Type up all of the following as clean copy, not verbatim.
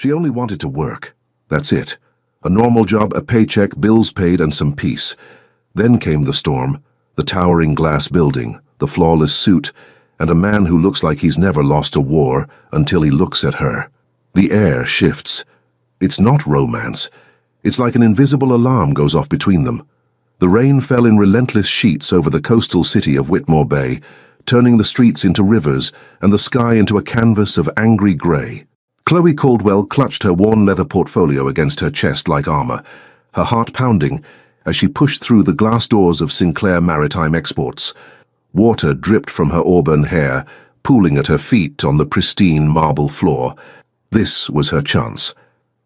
She only wanted to work. That's it. A normal job, a paycheck, bills paid, and some peace. Then came the storm, the towering glass building, the flawless suit, and a man who looks like he's never lost a war until he looks at her. The air shifts. It's not romance. It's like an invisible alarm goes off between them. The rain fell in relentless sheets over the coastal city of Whitmore Bay, turning the streets into rivers and the sky into a canvas of angry grey. Chloe Caldwell clutched her worn leather portfolio against her chest like armor, her heart pounding as she pushed through the glass doors of Sinclair Maritime Exports. Water dripped from her auburn hair, pooling at her feet on the pristine marble floor. This was her chance.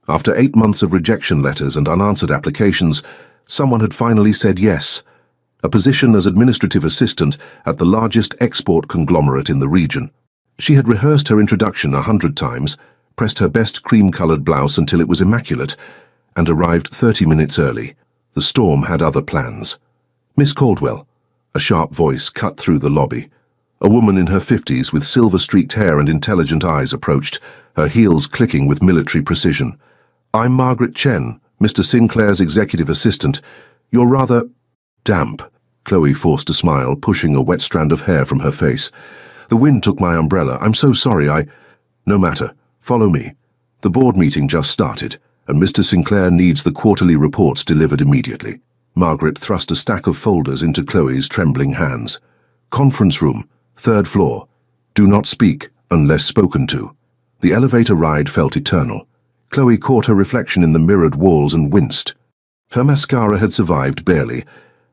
After 8 months of rejection letters and unanswered applications, someone had finally said yes. A position as administrative assistant at the largest export conglomerate in the region. She had rehearsed her introduction 100 times, pressed her best cream-colored blouse until it was immaculate, and arrived 30 minutes early. The storm had other plans. Miss Caldwell, a sharp voice cut through the lobby. A woman in her 50s with silver-streaked hair and intelligent eyes approached, her heels clicking with military precision. I'm Margaret Chen, Mr. Sinclair's executive assistant. You're rather damp. Chloe forced a smile, pushing a wet strand of hair from her face. The wind took my umbrella. I'm so sorry. No matter. Follow me. The board meeting just started, and Mr. Sinclair needs the quarterly reports delivered immediately. Margaret thrust a stack of folders into Chloe's trembling hands. Conference room, 3rd floor. Do not speak unless spoken to. The elevator ride felt eternal. Chloe caught her reflection in the mirrored walls and winced. Her mascara had survived barely,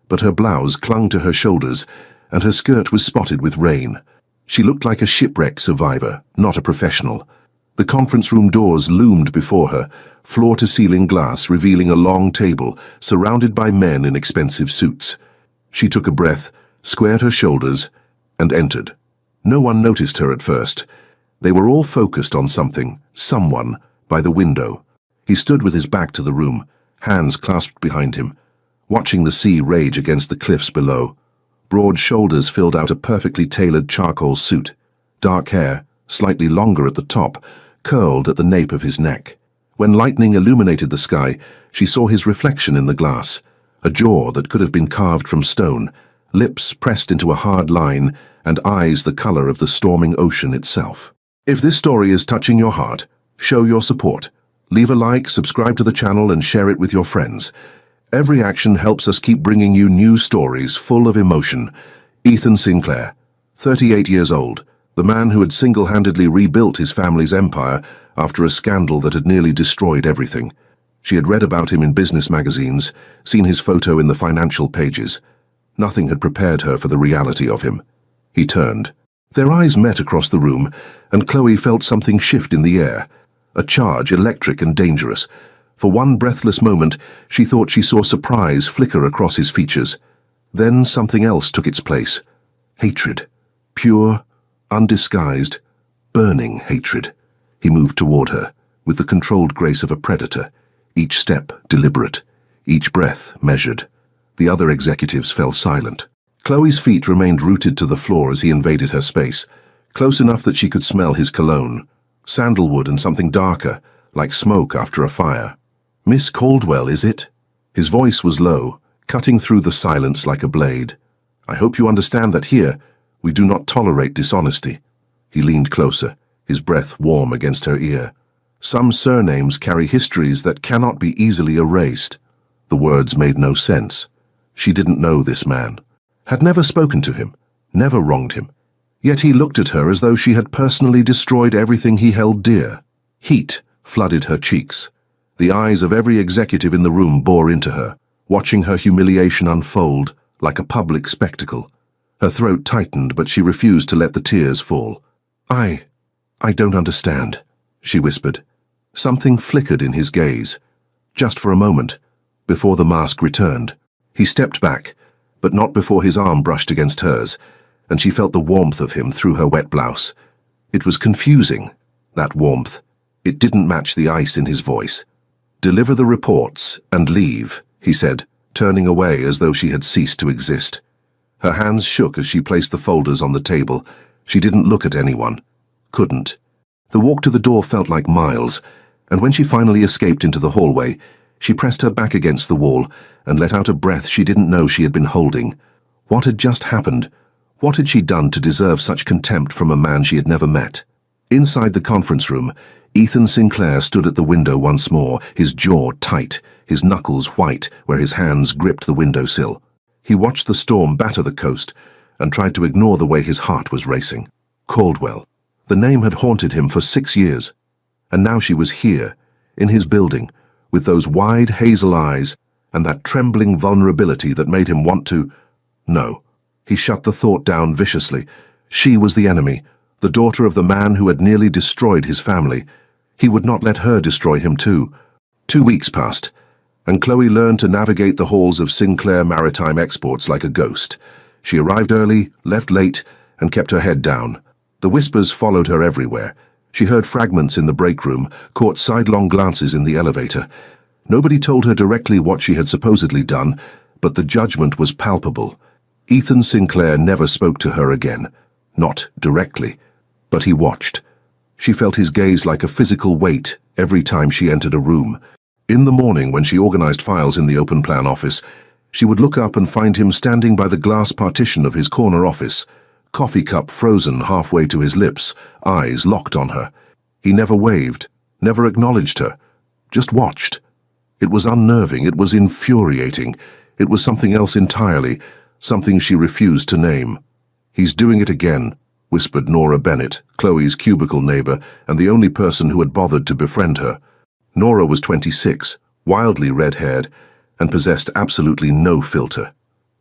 but her blouse clung to her shoulders, and her skirt was spotted with rain. She looked like a shipwreck survivor, not a professional. The conference room doors loomed before her, floor-to-ceiling glass revealing a long table surrounded by men in expensive suits. She took a breath, squared her shoulders, and entered. No one noticed her at first. They were all focused on something, someone, by the window. He stood with his back to the room, hands clasped behind him, watching the sea rage against the cliffs below. Broad shoulders filled out a perfectly tailored charcoal suit. Dark hair, slightly longer at the top, curled at the nape of his neck. When lightning illuminated the sky, she saw his reflection in the glass, a jaw that could have been carved from stone, lips pressed into a hard line, and eyes the color of the storming ocean itself. If this story is touching your heart, show your support. Leave a like, subscribe to the channel, and share it with your friends. Every action helps us keep bringing you new stories full of emotion. Ethan Sinclair, 38 years old, the man who had single-handedly rebuilt his family's empire after a scandal that had nearly destroyed everything. She had read about him in business magazines, seen his photo in the financial pages. Nothing had prepared her for the reality of him. He turned. Their eyes met across the room, and Chloe felt something shift in the air. A charge, electric and dangerous. For one breathless moment, she thought she saw surprise flicker across his features. Then something else took its place. Hatred. Pure, undisguised, burning hatred. He moved toward her, with the controlled grace of a predator, each step deliberate, each breath measured. The other executives fell silent. Chloe's feet remained rooted to the floor as he invaded her space, close enough that she could smell his cologne, sandalwood and something darker, like smoke after a fire. Miss Caldwell, is it? His voice was low, cutting through the silence like a blade. I hope you understand that here, we do not tolerate dishonesty. He leaned closer, his breath warm against her ear. Some surnames carry histories that cannot be easily erased. The words made no sense. She didn't know this man, had never spoken to him, never wronged him. Yet he looked at her as though she had personally destroyed everything he held dear. Heat flooded her cheeks. The eyes of every executive in the room bore into her, watching her humiliation unfold like a public spectacle. Her throat tightened, but she refused to let the tears fall. I don't understand, she whispered. Something flickered in his gaze, just for a moment, before the mask returned. He stepped back, but not before his arm brushed against hers, and she felt the warmth of him through her wet blouse. It was confusing, that warmth. It didn't match the ice in his voice. Deliver the reports and leave, he said, turning away as though she had ceased to exist. Her hands shook as she placed the folders on the table. She didn't look at anyone. Couldn't. The walk to the door felt like miles, And when she finally escaped into the hallway, she pressed her back against the wall and let out a breath she didn't know she had been holding. What had just happened? What had she done to deserve such contempt from a man she had never met? Inside the conference room, Ethan Sinclair stood at the window once more, his jaw tight, his knuckles white where his hands gripped the windowsill. He watched the storm batter the coast and tried to ignore the way his heart was racing. Caldwell. The name had haunted him for 6 years. And now she was here, in his building, with those wide hazel eyes and that trembling vulnerability that made him want to... No. He shut the thought down viciously. She was the enemy, the daughter of the man who had nearly destroyed his family. He would not let her destroy him too. 2 weeks passed, and Chloe learned to navigate the halls of Sinclair Maritime Exports like a ghost. She arrived early, left late, and kept her head down. The whispers followed her everywhere. She heard fragments in the break room, caught sidelong glances in the elevator. Nobody told her directly what she had supposedly done, but the judgment was palpable. Ethan Sinclair never spoke to her again. Not directly, but he watched. She felt his gaze like a physical weight every time she entered a room. In the morning, when she organized files in the open plan office, she would look up and find him standing by the glass partition of his corner office, coffee cup frozen halfway to his lips, eyes locked on her. He never waved, never acknowledged her, just watched. It was unnerving, it was infuriating, it was something else entirely, something she refused to name. "He's doing it again," whispered Nora Bennett, Chloe's cubicle neighbor and the only person who had bothered to befriend her. Nora was 26, wildly red-haired, and possessed absolutely no filter.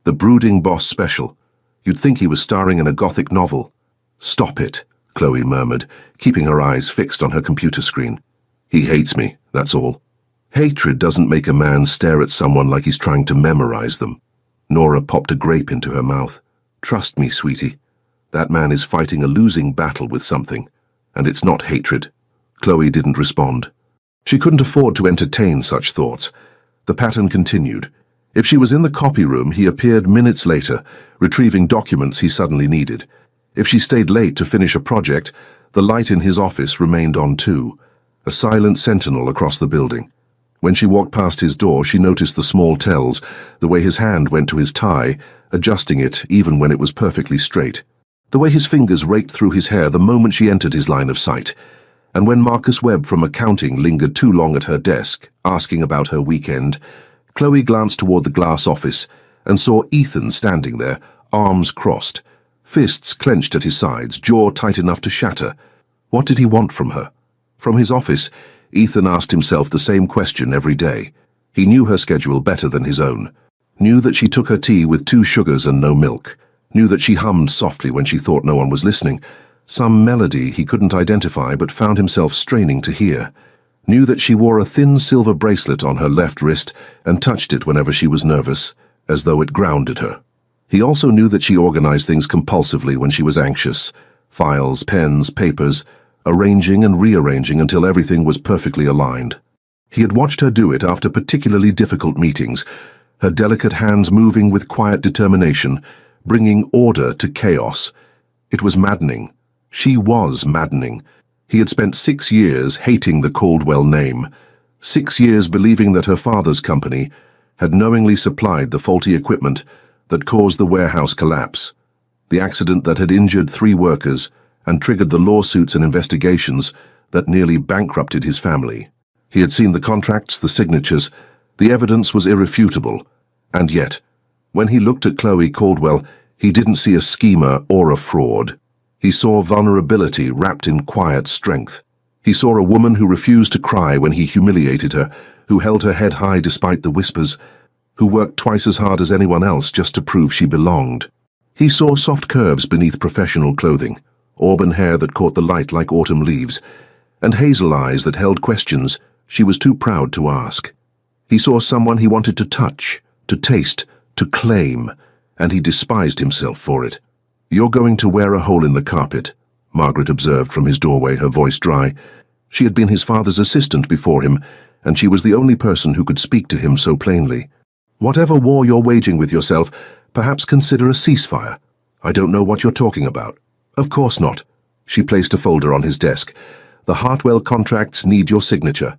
The brooding boss special. You'd think he was starring in a gothic novel. "Stop it," Chloe murmured, keeping her eyes fixed on her computer screen. "He hates me, that's all." Hatred doesn't make a man stare at someone like he's trying to memorize them. Nora popped a grape into her mouth. "Trust me, sweetie. That man is fighting a losing battle with something, and it's not hatred." Chloe didn't respond. She couldn't afford to entertain such thoughts. The pattern continued. If she was in the copy room, he appeared minutes later, retrieving documents he suddenly needed. If she stayed late to finish a project, the light in his office remained on too, a silent sentinel across the building. When she walked past his door, she noticed the small tells, the way his hand went to his tie, adjusting it even when it was perfectly straight. The way his fingers raked through his hair the moment she entered his line of sight. And when Marcus Webb from accounting lingered too long at her desk, asking about her weekend, Chloe glanced toward the glass office and saw Ethan standing there, arms crossed, fists clenched at his sides, jaw tight enough to shatter. What did he want from her? From his office, Ethan asked himself the same question every day. He knew her schedule better than his own, knew that she took her tea with 2 sugars and no milk, knew that she hummed softly when she thought no one was listening, some melody he couldn't identify but found himself straining to hear, knew that she wore a thin silver bracelet on her left wrist and touched it whenever she was nervous, as though it grounded her. He also knew that she organized things compulsively when she was anxious, files, pens, papers, arranging and rearranging until everything was perfectly aligned. He had watched her do it after particularly difficult meetings, her delicate hands moving with quiet determination, bringing order to chaos. It was maddening. She was maddening. He had spent 6 years hating the Caldwell name, 6 years believing that her father's company had knowingly supplied the faulty equipment that caused the warehouse collapse, the accident that had injured 3 workers and triggered the lawsuits and investigations that nearly bankrupted his family. He had seen the contracts, the signatures, the evidence was irrefutable, and yet, when he looked at Chloe Caldwell, he didn't see a schemer or a fraud. He saw vulnerability wrapped in quiet strength. He saw a woman who refused to cry when he humiliated her, who held her head high despite the whispers, who worked twice as hard as anyone else just to prove she belonged. He saw soft curves beneath professional clothing, auburn hair that caught the light like autumn leaves, and hazel eyes that held questions she was too proud to ask. He saw someone he wanted to touch, to taste, to claim, and he despised himself for it. "You're going to wear a hole in the carpet," Margaret observed from his doorway, her voice dry. She had been his father's assistant before him, and she was the only person who could speak to him so plainly. "Whatever war you're waging with yourself, perhaps consider a ceasefire. I don't know what you're talking about." "Of course not." She placed a folder on his desk. The Hartwell contracts need your signature.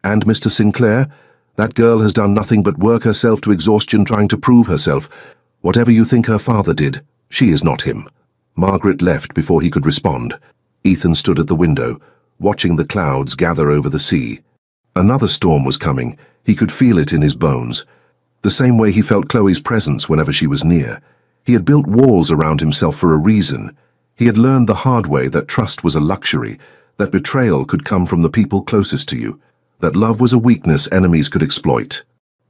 And Mr. Sinclair, that girl has done nothing but work herself to exhaustion trying to prove herself. Whatever you think her father did, she is not him." Margaret left before he could respond. Ethan stood at the window, watching the clouds gather over the sea. Another storm was coming. He could feel it in his bones. The same way he felt Chloe's presence whenever she was near. He had built walls around himself for a reason. He had learned the hard way that trust was a luxury, that betrayal could come from the people closest to you, that love was a weakness enemies could exploit.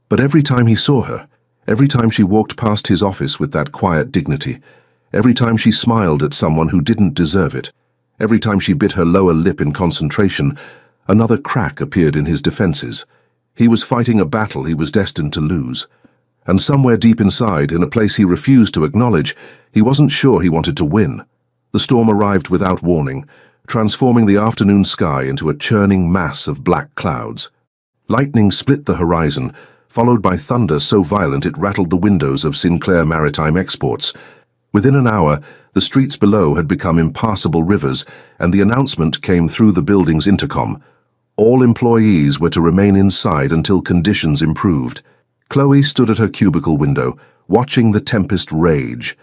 But every time he saw her, every time she walked past his office with that quiet dignity, every time she smiled at someone who didn't deserve it, every time she bit her lower lip in concentration, another crack appeared in his defenses. He was fighting a battle he was destined to lose. And somewhere deep inside, in a place he refused to acknowledge, he wasn't sure he wanted to win. The storm arrived without warning, transforming the afternoon sky into a churning mass of black clouds. Lightning split the horizon, followed by thunder so violent it rattled the windows of Sinclair Maritime Exports. Within an hour, the streets below had become impassable rivers, and the announcement came through the building's intercom. All employees were to remain inside until conditions improved. Chloe stood at her cubicle window, watching the tempest rage.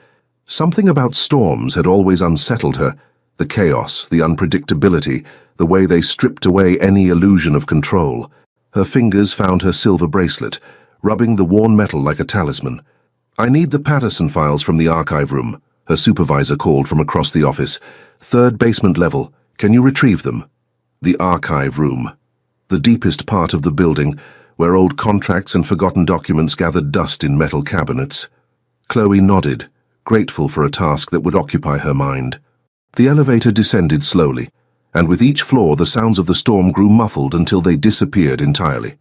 Something about storms had always unsettled her. The chaos, the unpredictability, the way they stripped away any illusion of control. Her fingers found her silver bracelet, rubbing the worn metal like a talisman. "I need the Patterson files from the archive room," her supervisor called from across the office. "Third basement level. Can you retrieve them?" The archive room. The deepest part of the building, where old contracts and forgotten documents gathered dust in metal cabinets. Chloe nodded, grateful for a task that would occupy her mind. The elevator descended slowly, and with each floor the sounds of the storm grew muffled until they disappeared entirely.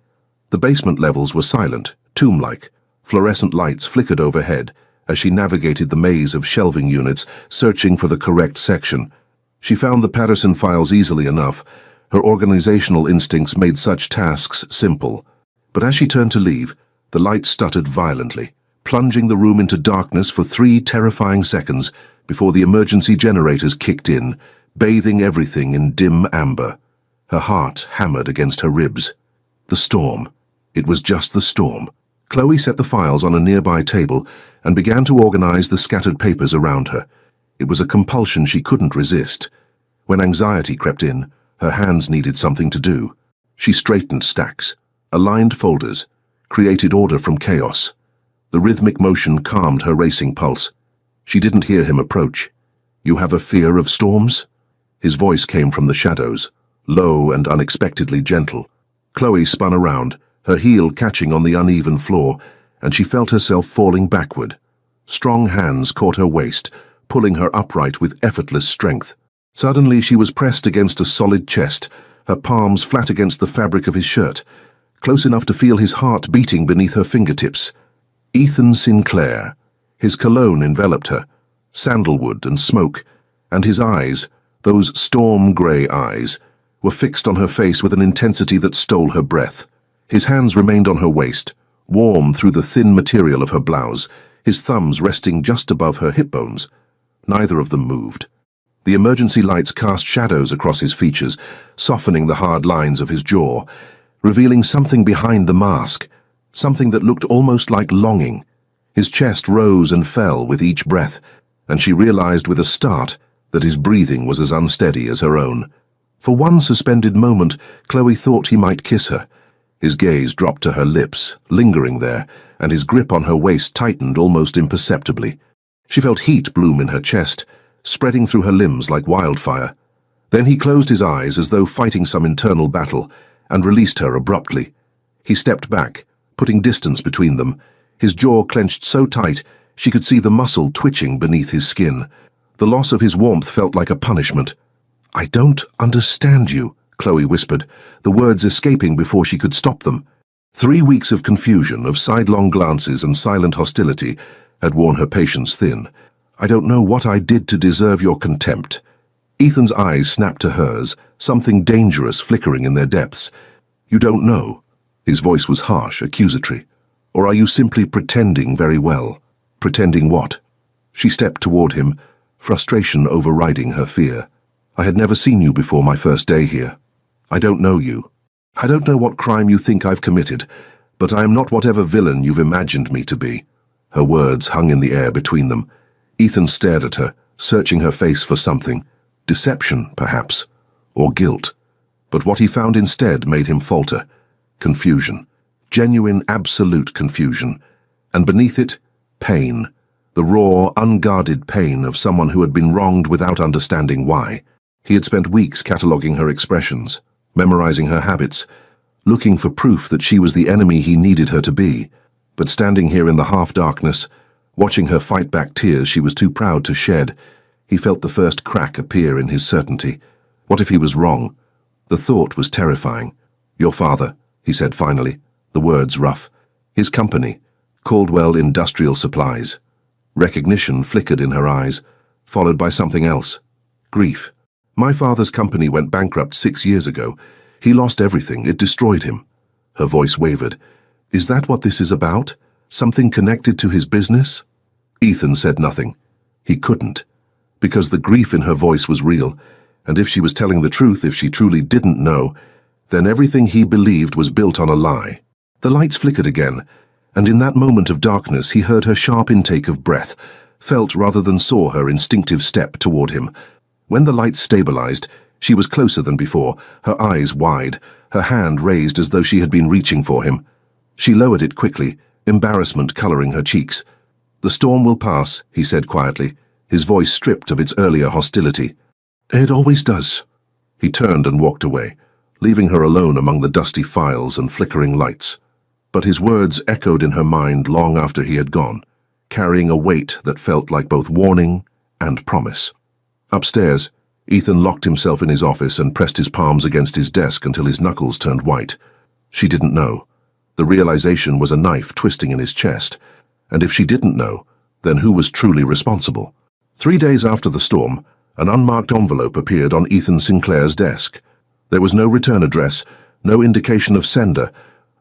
The basement levels were silent, tomb-like. Fluorescent lights flickered overhead as she navigated the maze of shelving units, searching for the correct section. She found the Patterson files easily enough. Her organizational instincts made such tasks simple. But as she turned to leave, the light stuttered violently, plunging the room into darkness for 3 terrifying seconds before the emergency generators kicked in, bathing everything in dim amber. Her heart hammered against her ribs. The storm. It was just the storm. Chloe set the files on a nearby table and began to organize the scattered papers around her. It was a compulsion she couldn't resist. When anxiety crept in, her hands needed something to do. She straightened stacks, aligned folders, created order from chaos. The rhythmic motion calmed her racing pulse. She didn't hear him approach. "You have a fear of storms?" His voice came from the shadows, low and unexpectedly gentle. Chloe spun around, her heel catching on the uneven floor, and she felt herself falling backward. Strong hands caught her waist, pulling her upright with effortless strength. Suddenly she was pressed against a solid chest, her palms flat against the fabric of his shirt, close enough to feel his heart beating beneath her fingertips. Ethan Sinclair. His cologne enveloped her, sandalwood and smoke, and his eyes, those storm-grey eyes, were fixed on her face with an intensity that stole her breath. His hands remained on her waist, warm through the thin material of her blouse, his thumbs resting just above her hip bones. Neither of them moved. The emergency lights cast shadows across his features, softening the hard lines of his jaw, revealing something behind the mask, something that looked almost like longing. His chest rose and fell with each breath, and she realized with a start that his breathing was as unsteady as her own. For one suspended moment, Chloe thought he might kiss her. His gaze dropped to her lips, lingering there, and his grip on her waist tightened almost imperceptibly. She felt heat bloom in her chest, spreading through her limbs like wildfire. Then he closed his eyes as though fighting some internal battle, and released her abruptly. He stepped back, putting distance between them, his jaw clenched so tight she could see the muscle twitching beneath his skin. The loss of his warmth felt like a punishment. "I don't understand you," Chloe whispered, the words escaping before she could stop them. 3 weeks of confusion, of sidelong glances and silent hostility, had worn her patience thin. "I don't know what I did to deserve your contempt." Ethan's eyes snapped to hers, something dangerous flickering in their depths. "You don't know?" His voice was harsh, accusatory. "Or are you simply pretending very well?" "Pretending what?" She stepped toward him, frustration overriding her fear. I had never seen you before my first day here. I don't know you. I don't know what crime you think I've committed, but I am not whatever villain you've imagined me to be." Her words hung in the air between them. Ethan stared at her, searching her face for something. Deception, perhaps, or guilt. But what he found instead made him falter. Confusion. Genuine, absolute confusion. And beneath it, pain. The raw, unguarded pain of someone who had been wronged without understanding why. He had spent weeks cataloguing her expressions, memorizing her habits, looking for proof that she was the enemy he needed her to be. But standing here in the half-darkness, watching her fight back tears she was too proud to shed, he felt the first crack appear in his certainty. What if he was wrong? The thought was terrifying. "Your father," he said finally, the words rough. "His company, Caldwell Industrial Supplies." Recognition flickered in her eyes, followed by something else. Grief. "My father's company went bankrupt 6 years ago. He lost everything. It destroyed him." Her voice wavered. "Is that what this is about? Something connected to his business?" Ethan said nothing. He couldn't, because the grief in her voice was real, and if she was telling the truth, if she truly didn't know, then everything he believed was built on a lie. The lights flickered again, and in that moment of darkness he heard her sharp intake of breath, felt rather than saw her instinctive step toward him. When the lights stabilized, she was closer than before, her eyes wide, her hand raised as though she had been reaching for him. She lowered it quickly, embarrassment coloring her cheeks. "The storm will pass," he said quietly, his voice stripped of its earlier hostility. "It always does." He turned and walked away, leaving her alone among the dusty files and flickering lights. But his words echoed in her mind long after he had gone, carrying a weight that felt like both warning and promise. Upstairs, Ethan locked himself in his office and pressed his palms against his desk until his knuckles turned white. She didn't know. The realization was a knife twisting in his chest. And if she didn't know, then who was truly responsible? 3 days after the storm, an unmarked envelope appeared on Ethan Sinclair's desk. There was no return address, no indication of sender,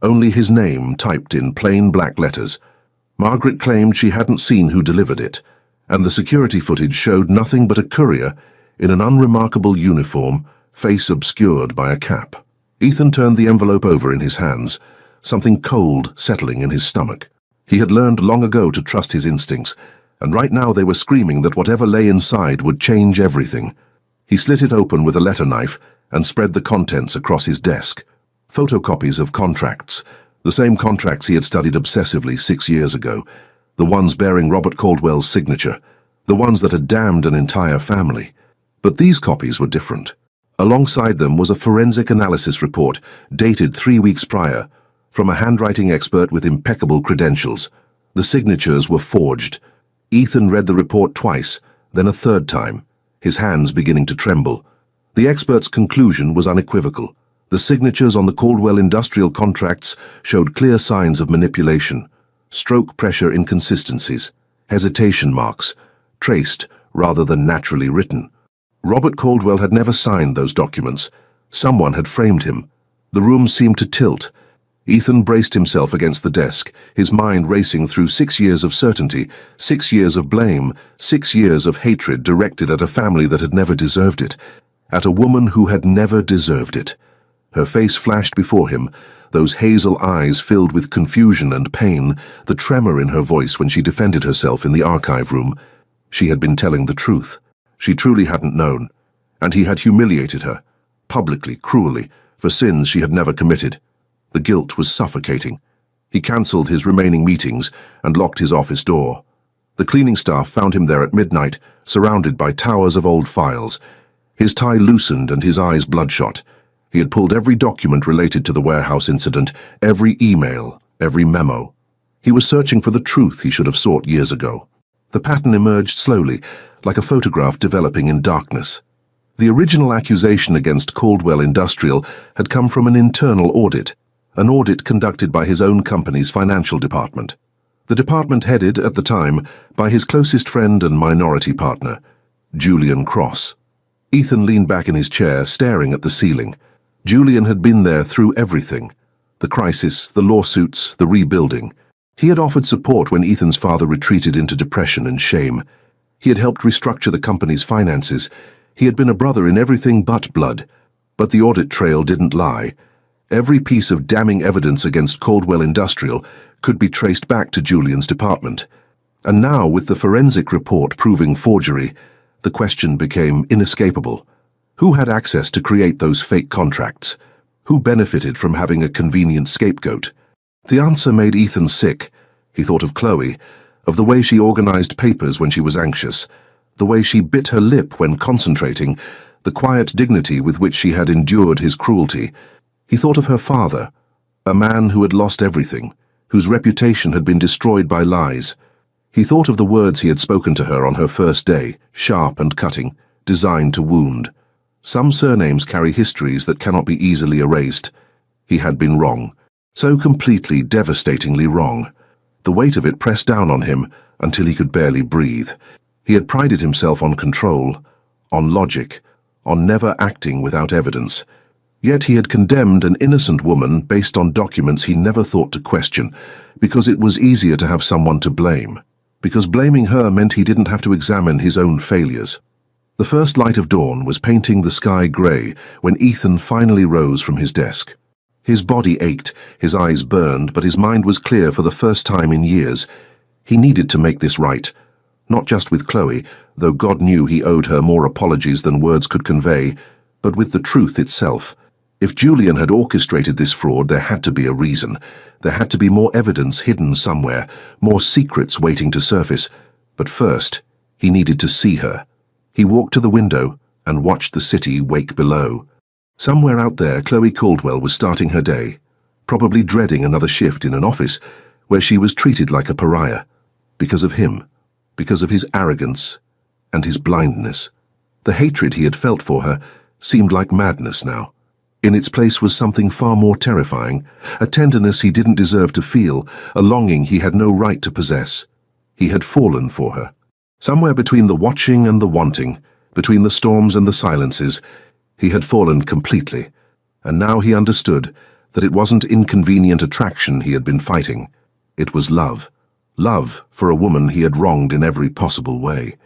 only his name typed in plain black letters. Margaret claimed she hadn't seen who delivered it, and the security footage showed nothing but a courier in an unremarkable uniform, face obscured by a cap. Ethan turned the envelope over in his hands, something cold settling in his stomach. He had learned long ago to trust his instincts, and right now they were screaming that whatever lay inside would change everything. He slit it open with a letter knife and spread the contents across his desk. Photocopies of contracts, the same contracts he had studied obsessively 6 years ago, the ones bearing Robert Caldwell's signature, the ones that had damned an entire family. But these copies were different. Alongside them was a forensic analysis report, dated 3 weeks prior, from a handwriting expert with impeccable credentials. The signatures were forged. Ethan read the report twice, then a third time, his hands beginning to tremble. The expert's conclusion was unequivocal. The signatures on the Caldwell Industrial contracts showed clear signs of manipulation, stroke pressure inconsistencies, hesitation marks, traced rather than naturally written. Robert Caldwell had never signed those documents. Someone had framed him. The room seemed to tilt. Ethan braced himself against the desk, his mind racing through 6 years of certainty, 6 years of blame, 6 years of hatred directed at a family that had never deserved it, at a woman who had never deserved it. Her face flashed before him, those hazel eyes filled with confusion and pain, the tremor in her voice when she defended herself in the archive room. She had been telling the truth. She truly hadn't known, and he had humiliated her, publicly, cruelly, for sins she had never committed. The guilt was suffocating. He cancelled his remaining meetings and locked his office door. The cleaning staff found him there at midnight, surrounded by towers of old files. His tie loosened and his eyes bloodshot. He had pulled every document related to the warehouse incident, every email, every memo. He was searching for the truth he should have sought years ago. The pattern emerged slowly, like a photograph developing in darkness. The original accusation against Caldwell Industrial had come from an internal audit, an audit conducted by his own company's financial department. The department headed, at the time, by his closest friend and minority partner, Julian Cross. Ethan leaned back in his chair, staring at the ceiling. Julian had been there through everything. The crisis, the lawsuits, the rebuilding. He had offered support when Ethan's father retreated into depression and shame. He had helped restructure the company's finances. He had been a brother in everything but blood. But the audit trail didn't lie. Every piece of damning evidence against Caldwell Industrial could be traced back to Julian's department. And now, with the forensic report proving forgery, the question became inescapable. Who had access to create those fake contracts? Who benefited from having a convenient scapegoat? The answer made Ethan sick. He thought of Chloe, of the way she organized papers when she was anxious, the way she bit her lip when concentrating, the quiet dignity with which she had endured his cruelty. He thought of her father, a man who had lost everything, whose reputation had been destroyed by lies. He thought of the words he had spoken to her on her first day, sharp and cutting, designed to wound. Some surnames carry histories that cannot be easily erased. He had been wrong, so completely, devastatingly wrong. The weight of it pressed down on him until he could barely breathe. He had prided himself on control, on logic, on never acting without evidence. Yet he had condemned an innocent woman based on documents he never thought to question, because it was easier to have someone to blame. Because blaming her meant he didn't have to examine his own failures. The first light of dawn was painting the sky grey when Ethan finally rose from his desk. His body ached, his eyes burned, but his mind was clear for the first time in years. He needed to make this right. Not just with Chloe, though God knew he owed her more apologies than words could convey, but with the truth itself. If Julian had orchestrated this fraud, there had to be a reason. There had to be more evidence hidden somewhere, more secrets waiting to surface. But first, he needed to see her. He walked to the window and watched the city wake below. Somewhere out there, Chloe Caldwell was starting her day, probably dreading another shift in an office where she was treated like a pariah. Because of him, because of his arrogance and his blindness. The hatred he had felt for her seemed like madness now. In its place was something far more terrifying, a tenderness he didn't deserve to feel, a longing he had no right to possess. He had fallen for her. Somewhere between the watching and the wanting, between the storms and the silences, he had fallen completely. And now he understood that it wasn't inconvenient attraction he had been fighting. It was love. Love for a woman he had wronged in every possible way.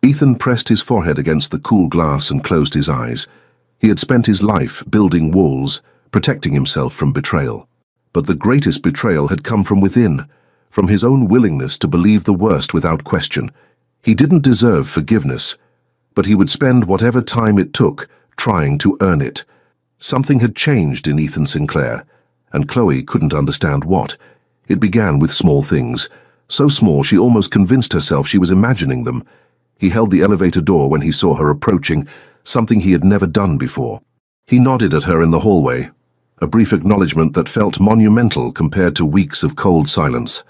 Ethan pressed his forehead against the cool glass and closed his eyes. He had spent his life building walls, protecting himself from betrayal. But the greatest betrayal had come from within, from his own willingness to believe the worst without question. He didn't deserve forgiveness, but he would spend whatever time it took trying to earn it. Something had changed in Ethan Sinclair, and Chloe couldn't understand what. It began with small things, so small she almost convinced herself she was imagining them. He held the elevator door when he saw her approaching, something he had never done before. He nodded at her in the hallway, a brief acknowledgement that felt monumental compared to weeks of cold silence.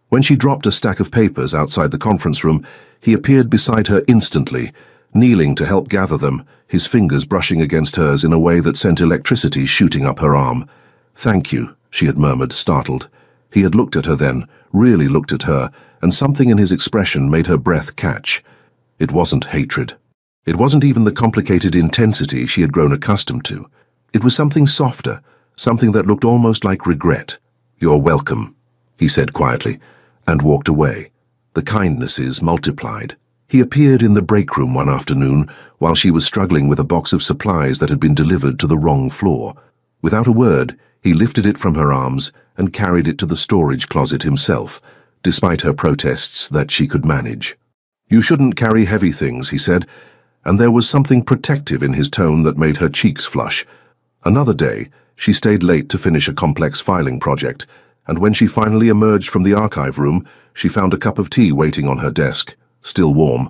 When she dropped a stack of papers outside the conference room, he appeared beside her instantly, kneeling to help gather them, his fingers brushing against hers in a way that sent electricity shooting up her arm. "Thank you," she had murmured, startled. He had looked at her then, really looked at her, and something in his expression made her breath catch. It wasn't hatred. It wasn't even the complicated intensity she had grown accustomed to. It was something softer, something that looked almost like regret. "You're welcome," he said quietly, and walked away. The kindnesses multiplied. He appeared in the break room one afternoon while she was struggling with a box of supplies that had been delivered to the wrong floor. Without a word, he lifted it from her arms and carried it to the storage closet himself, despite her protests that she could manage. "You shouldn't carry heavy things," he said, and there was something protective in his tone that made her cheeks flush. Another day, she stayed late to finish a complex filing project, and when she finally emerged from the archive room, she found a cup of tea waiting on her desk, still warm.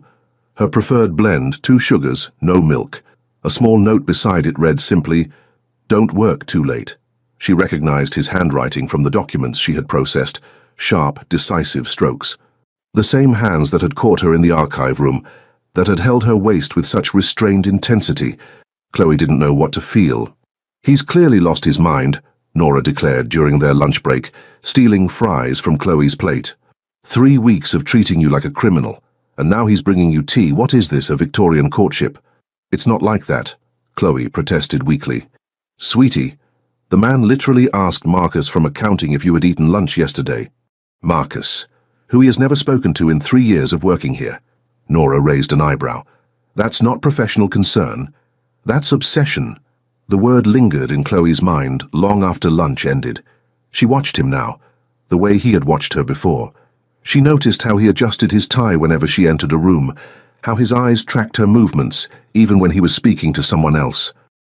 Her preferred blend, 2 sugars, no milk. A small note beside it read simply, "Don't work too late." She recognized his handwriting from the documents she had processed, sharp, decisive strokes. The same hands that had caught her in the archive room, that had held her waist with such restrained intensity. Chloe didn't know what to feel. "He's clearly lost his mind," Nora declared during their lunch break, stealing fries from Chloe's plate. 3 weeks of treating you like a criminal, and now he's bringing you tea. What is this, a Victorian courtship?" "It's not like that," Chloe protested weakly. "Sweetie, the man literally asked Marcus from accounting if you had eaten lunch yesterday." "Marcus, who he has never spoken to in 3 years of working here." Nora raised an eyebrow. That's not professional concern. That's obsession. The word lingered in Chloe's mind long after lunch ended. She watched him now, the way he had watched her before. She noticed how he adjusted his tie whenever she entered a room, how his eyes tracked her movements, even when he was speaking to someone else.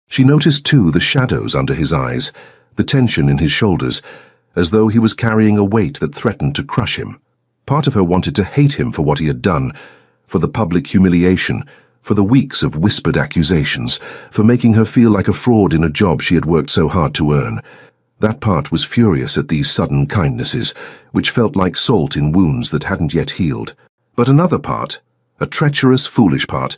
She noticed, too, the shadows under his eyes, the tension in his shoulders, as though he was carrying a weight that threatened to crush him. Part of her wanted to hate him for what he had done, for the public humiliation, for the weeks of whispered accusations, for making her feel like a fraud in a job she had worked so hard to earn. That part was furious at these sudden kindnesses, which felt like salt in wounds that hadn't yet healed. But another part, a treacherous, foolish part,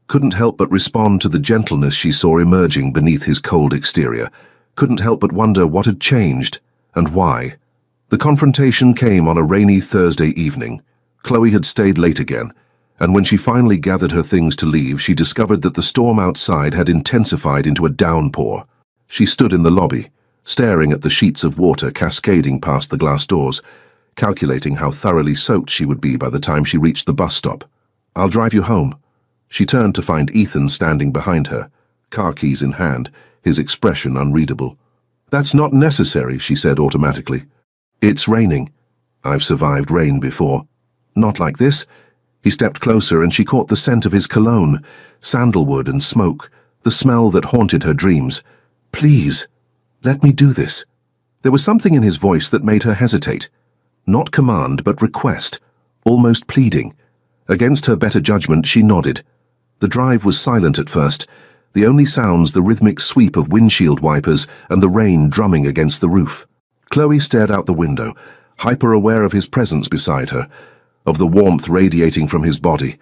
couldn't help but respond to the gentleness she saw emerging beneath his cold exterior, couldn't help but wonder what had changed, and why. The confrontation came on a rainy Thursday evening. Chloe had stayed late again, and when she finally gathered her things to leave, she discovered that the storm outside had intensified into a downpour. She stood in the lobby, staring at the sheets of water cascading past the glass doors, calculating how thoroughly soaked she would be by the time she reached the bus stop. "I'll drive you home." She turned to find Ethan standing behind her, car keys in hand, his expression unreadable. "That's not necessary," she said automatically. "It's raining." "I've survived rain before." "Not like this." He stepped closer and she caught the scent of his cologne, sandalwood and smoke, the smell that haunted her dreams. "Please, let me do this." There was something in his voice that made her hesitate. Not command, but request, almost pleading. Against her better judgment, she nodded. The drive was silent at first, the only sounds the rhythmic sweep of windshield wipers and the rain drumming against the roof. Chloe stared out the window, hyper-aware of his presence beside her, of the warmth radiating from his body,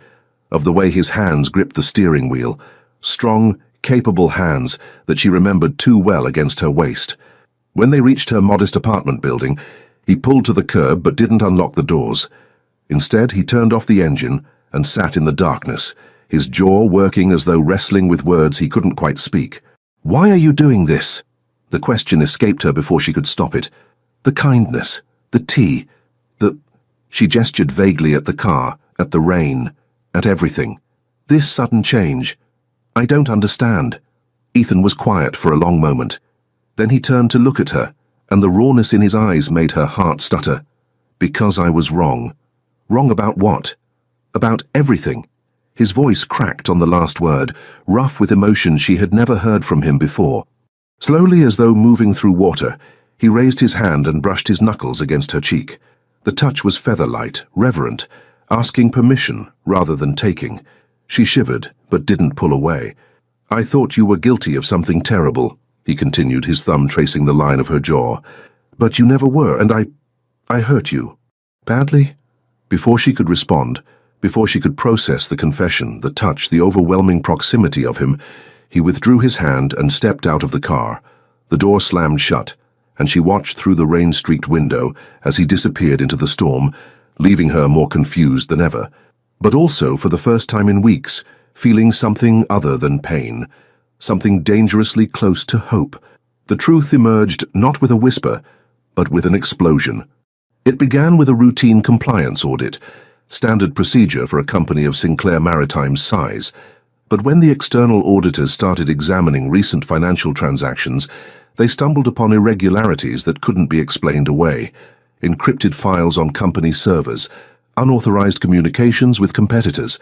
of the way his hands gripped the steering wheel, strong, capable hands that she remembered too well against her waist. When they reached her modest apartment building, he pulled to the curb but didn't unlock the doors. Instead, he turned off the engine and sat in the darkness, his jaw working as though wrestling with words he couldn't quite speak. "Why are you doing this?" The question escaped her before she could stop it. "The kindness, the tea, the—" She gestured vaguely at the car, at the rain, at everything. "This sudden change. I don't understand." Ethan was quiet for a long moment. Then he turned to look at her, and the rawness in his eyes made her heart stutter. "Because I was wrong." Wrong about what? About everything. His voice cracked on the last word, rough with emotion she had never heard from him before. Slowly, as though moving through water, he raised his hand and brushed his knuckles against her cheek. The touch was feather-light, reverent, asking permission rather than taking. She shivered, but didn't pull away. "I thought you were guilty of something terrible," he continued, his thumb tracing the line of her jaw. "But you never were, and I hurt you." "Badly?" Before she could respond, before she could process the confession, the touch, the overwhelming proximity of him, he withdrew his hand and stepped out of the car. The door slammed shut, and she watched through the rain-streaked window as he disappeared into the storm, leaving her more confused than ever, but also, for the first time in weeks, feeling something other than pain, something dangerously close to hope. The truth emerged not with a whisper, but with an explosion. It began with a routine compliance audit, standard procedure for a company of Sinclair Maritime's size. But when the external auditors started examining recent financial transactions, they stumbled upon irregularities that couldn't be explained away. Encrypted files on company servers, unauthorized communications with competitors,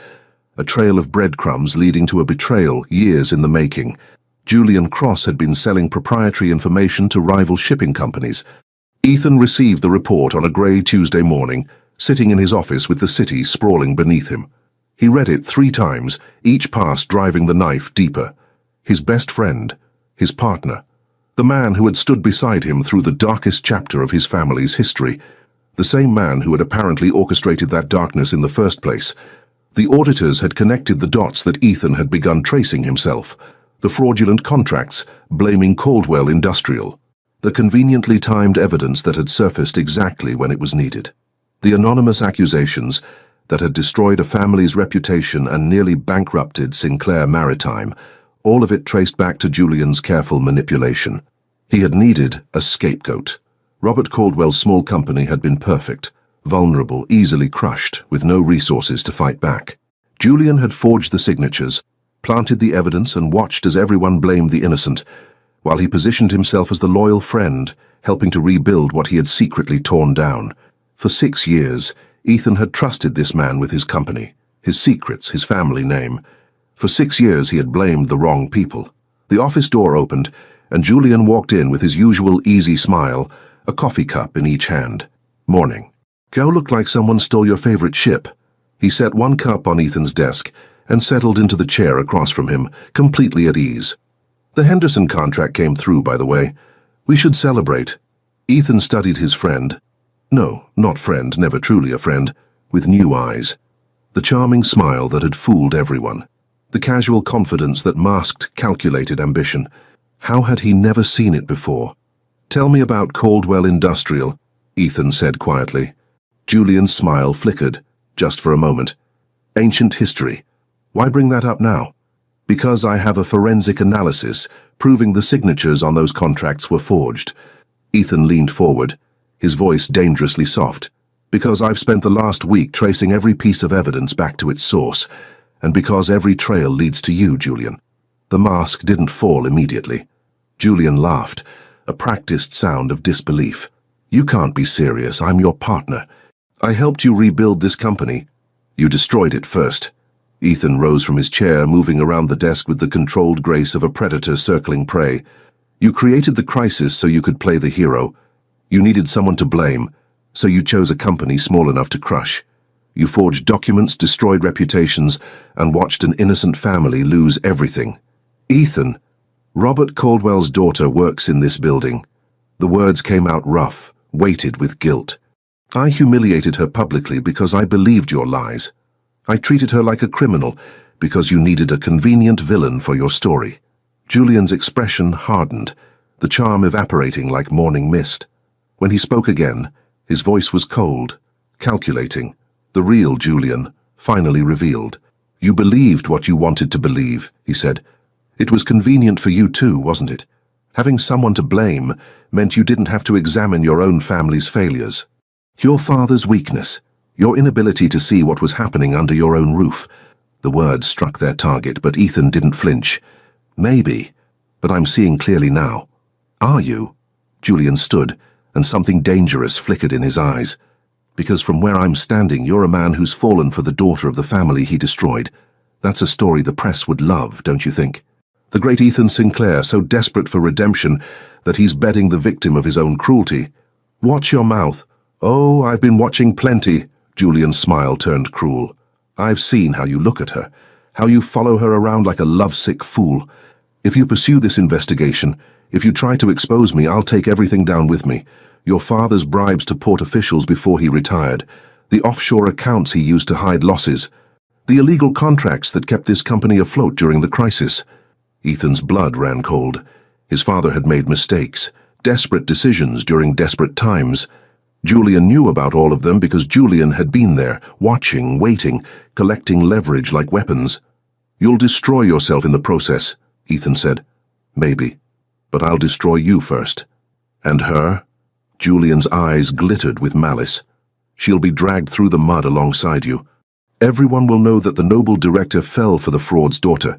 a trail of breadcrumbs leading to a betrayal years in the making. Julian Cross had been selling proprietary information to rival shipping companies. Ethan received the report on a grey Tuesday morning, sitting in his office with the city sprawling beneath him. He read it 3 times, each pass driving the knife deeper. His best friend, his partner, the man who had stood beside him through the darkest chapter of his family's history, the same man who had apparently orchestrated that darkness in the first place. The auditors had connected the dots that Ethan had begun tracing himself, the fraudulent contracts blaming Caldwell Industrial, the conveniently timed evidence that had surfaced exactly when it was needed, the anonymous accusations that had destroyed a family's reputation and nearly bankrupted Sinclair Maritime, all of it traced back to Julian's careful manipulation. He had needed a scapegoat. Robert Caldwell's small company had been perfect, vulnerable, easily crushed, with no resources to fight back. Julian had forged the signatures, planted the evidence, and watched as everyone blamed the innocent, while he positioned himself as the loyal friend, helping to rebuild what he had secretly torn down. For 6 years, Ethan had trusted this man with his company, his secrets, his family name. For 6 years he had blamed the wrong people. The office door opened, and Julian walked in with his usual easy smile, a coffee cup in each hand. "Morning. Go look like someone stole your favorite ship." He set one cup on Ethan's desk and settled into the chair across from him, completely at ease. "The Henderson contract came through, by the way. We should celebrate." Ethan studied his friend. No, not friend, never truly a friend, with new eyes. The charming smile that had fooled everyone. The casual confidence that masked calculated ambition. How had he never seen it before? "Tell me about Caldwell Industrial," Ethan said quietly. Julian's smile flickered, just for a moment. "Ancient history. Why bring that up now?" "Because I have a forensic analysis proving the signatures on those contracts were forged." Ethan leaned forward, his voice dangerously soft. "Because I've spent the last week tracing every piece of evidence back to its source, and because every trail leads to you, Julian." The mask didn't fall immediately. Julian laughed, a practiced sound of disbelief. "You can't be serious. I'm your partner. I helped you rebuild this company. You destroyed it first." Ethan rose from his chair, moving around the desk with the controlled grace of a predator circling prey. "You created the crisis so you could play the hero. You needed someone to blame, so you chose a company small enough to crush. You forged documents, destroyed reputations, and watched an innocent family lose everything." "Ethan, Robert Caldwell's daughter works in this building." The words came out rough, weighted with guilt. "I humiliated her publicly because I believed your lies. I treated her like a criminal because you needed a convenient villain for your story." Julian's expression hardened, the charm evaporating like morning mist. When he spoke again, his voice was cold, calculating. The real Julian, finally revealed. "You believed what you wanted to believe," he said. "It was convenient for you too, wasn't it? Having someone to blame meant you didn't have to examine your own family's failures. Your father's weakness, your inability to see what was happening under your own roof." The words struck their target, but Ethan didn't flinch. "Maybe, but I'm seeing clearly now." "Are you?" Julian stood, and something dangerous flickered in his eyes. "Because from where I'm standing, you're a man who's fallen for the daughter of the family he destroyed. That's a story the press would love, don't you think? The great Ethan Sinclair, so desperate for redemption that he's bedding the victim of his own cruelty." "Watch your mouth." "Oh, I've been watching plenty." Julian's smile turned cruel. "I've seen how you look at her, how you follow her around like a lovesick fool. If you pursue this investigation, if you try to expose me, I'll take everything down with me. Your father's bribes to port officials before he retired, the offshore accounts he used to hide losses, the illegal contracts that kept this company afloat during the crisis." Ethan's blood ran cold. His father had made mistakes, desperate decisions during desperate times. Julian knew about all of them because Julian had been there, watching, waiting, collecting leverage like weapons. "You'll destroy yourself in the process," Ethan said. "Maybe, but I'll destroy you first." "And her?" Julian's eyes glittered with malice. "She'll be dragged through the mud alongside you. Everyone will know that the noble director fell for the fraud's daughter.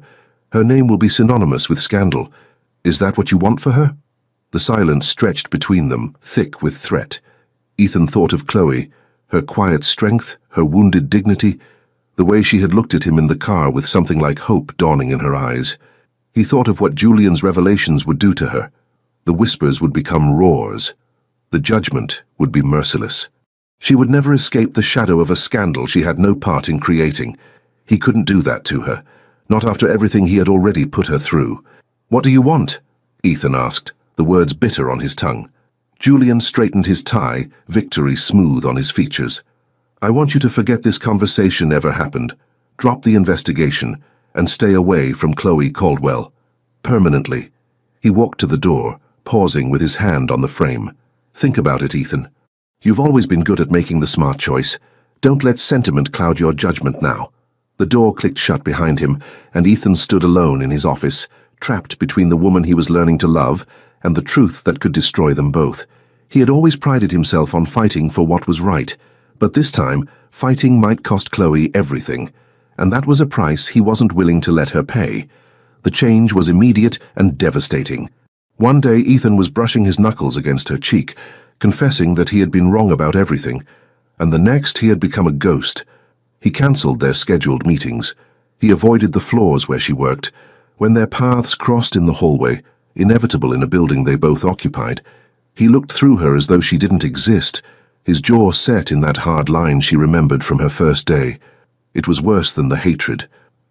Her name will be synonymous with scandal. Is that what you want for her?" The silence stretched between them, thick with threat. Ethan thought of Chloe, her quiet strength, her wounded dignity, the way she had looked at him in the car with something like hope dawning in her eyes. He thought of what Julian's revelations would do to her. The whispers would become roars. The judgment would be merciless. She would never escape the shadow of a scandal she had no part in creating. He couldn't do that to her, not after everything he had already put her through. "What do you want?" Ethan asked, the words bitter on his tongue. Julian straightened his tie, victory smooth on his features. "I want you to forget this conversation ever happened. Drop the investigation and stay away from Chloe Caldwell. Permanently." He walked to the door, pausing with his hand on the frame. "Think about it, Ethan. You've always been good at making the smart choice. Don't let sentiment cloud your judgment now." The door clicked shut behind him, and Ethan stood alone in his office, trapped between the woman he was learning to love and the truth that could destroy them both. He had always prided himself on fighting for what was right, but this time, fighting might cost Chloe everything, and that was a price he wasn't willing to let her pay. The change was immediate and devastating. One day Ethan was brushing his knuckles against her cheek, confessing that he had been wrong about everything, and the next he had become a ghost. He cancelled their scheduled meetings. He avoided the floors where she worked. When their paths crossed in the hallway, inevitable in a building they both occupied, he looked through her as though she didn't exist, his jaw set in that hard line she remembered from her first day. It was worse than the hatred.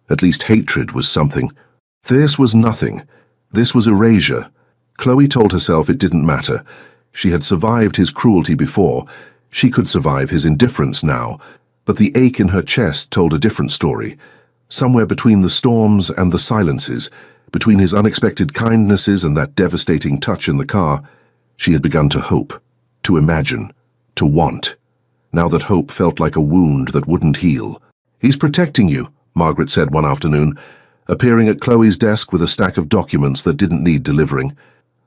At least hatred was something. This was nothing. This was erasure. Chloe told herself it didn't matter. She had survived his cruelty before. She could survive his indifference now. But the ache in her chest told a different story. Somewhere between the storms and the silences, between his unexpected kindnesses and that devastating touch in the car, she had begun to hope, to imagine, to want. Now that hope felt like a wound that wouldn't heal. "He's protecting you," Margaret said one afternoon, appearing at Chloe's desk with a stack of documents that didn't need delivering.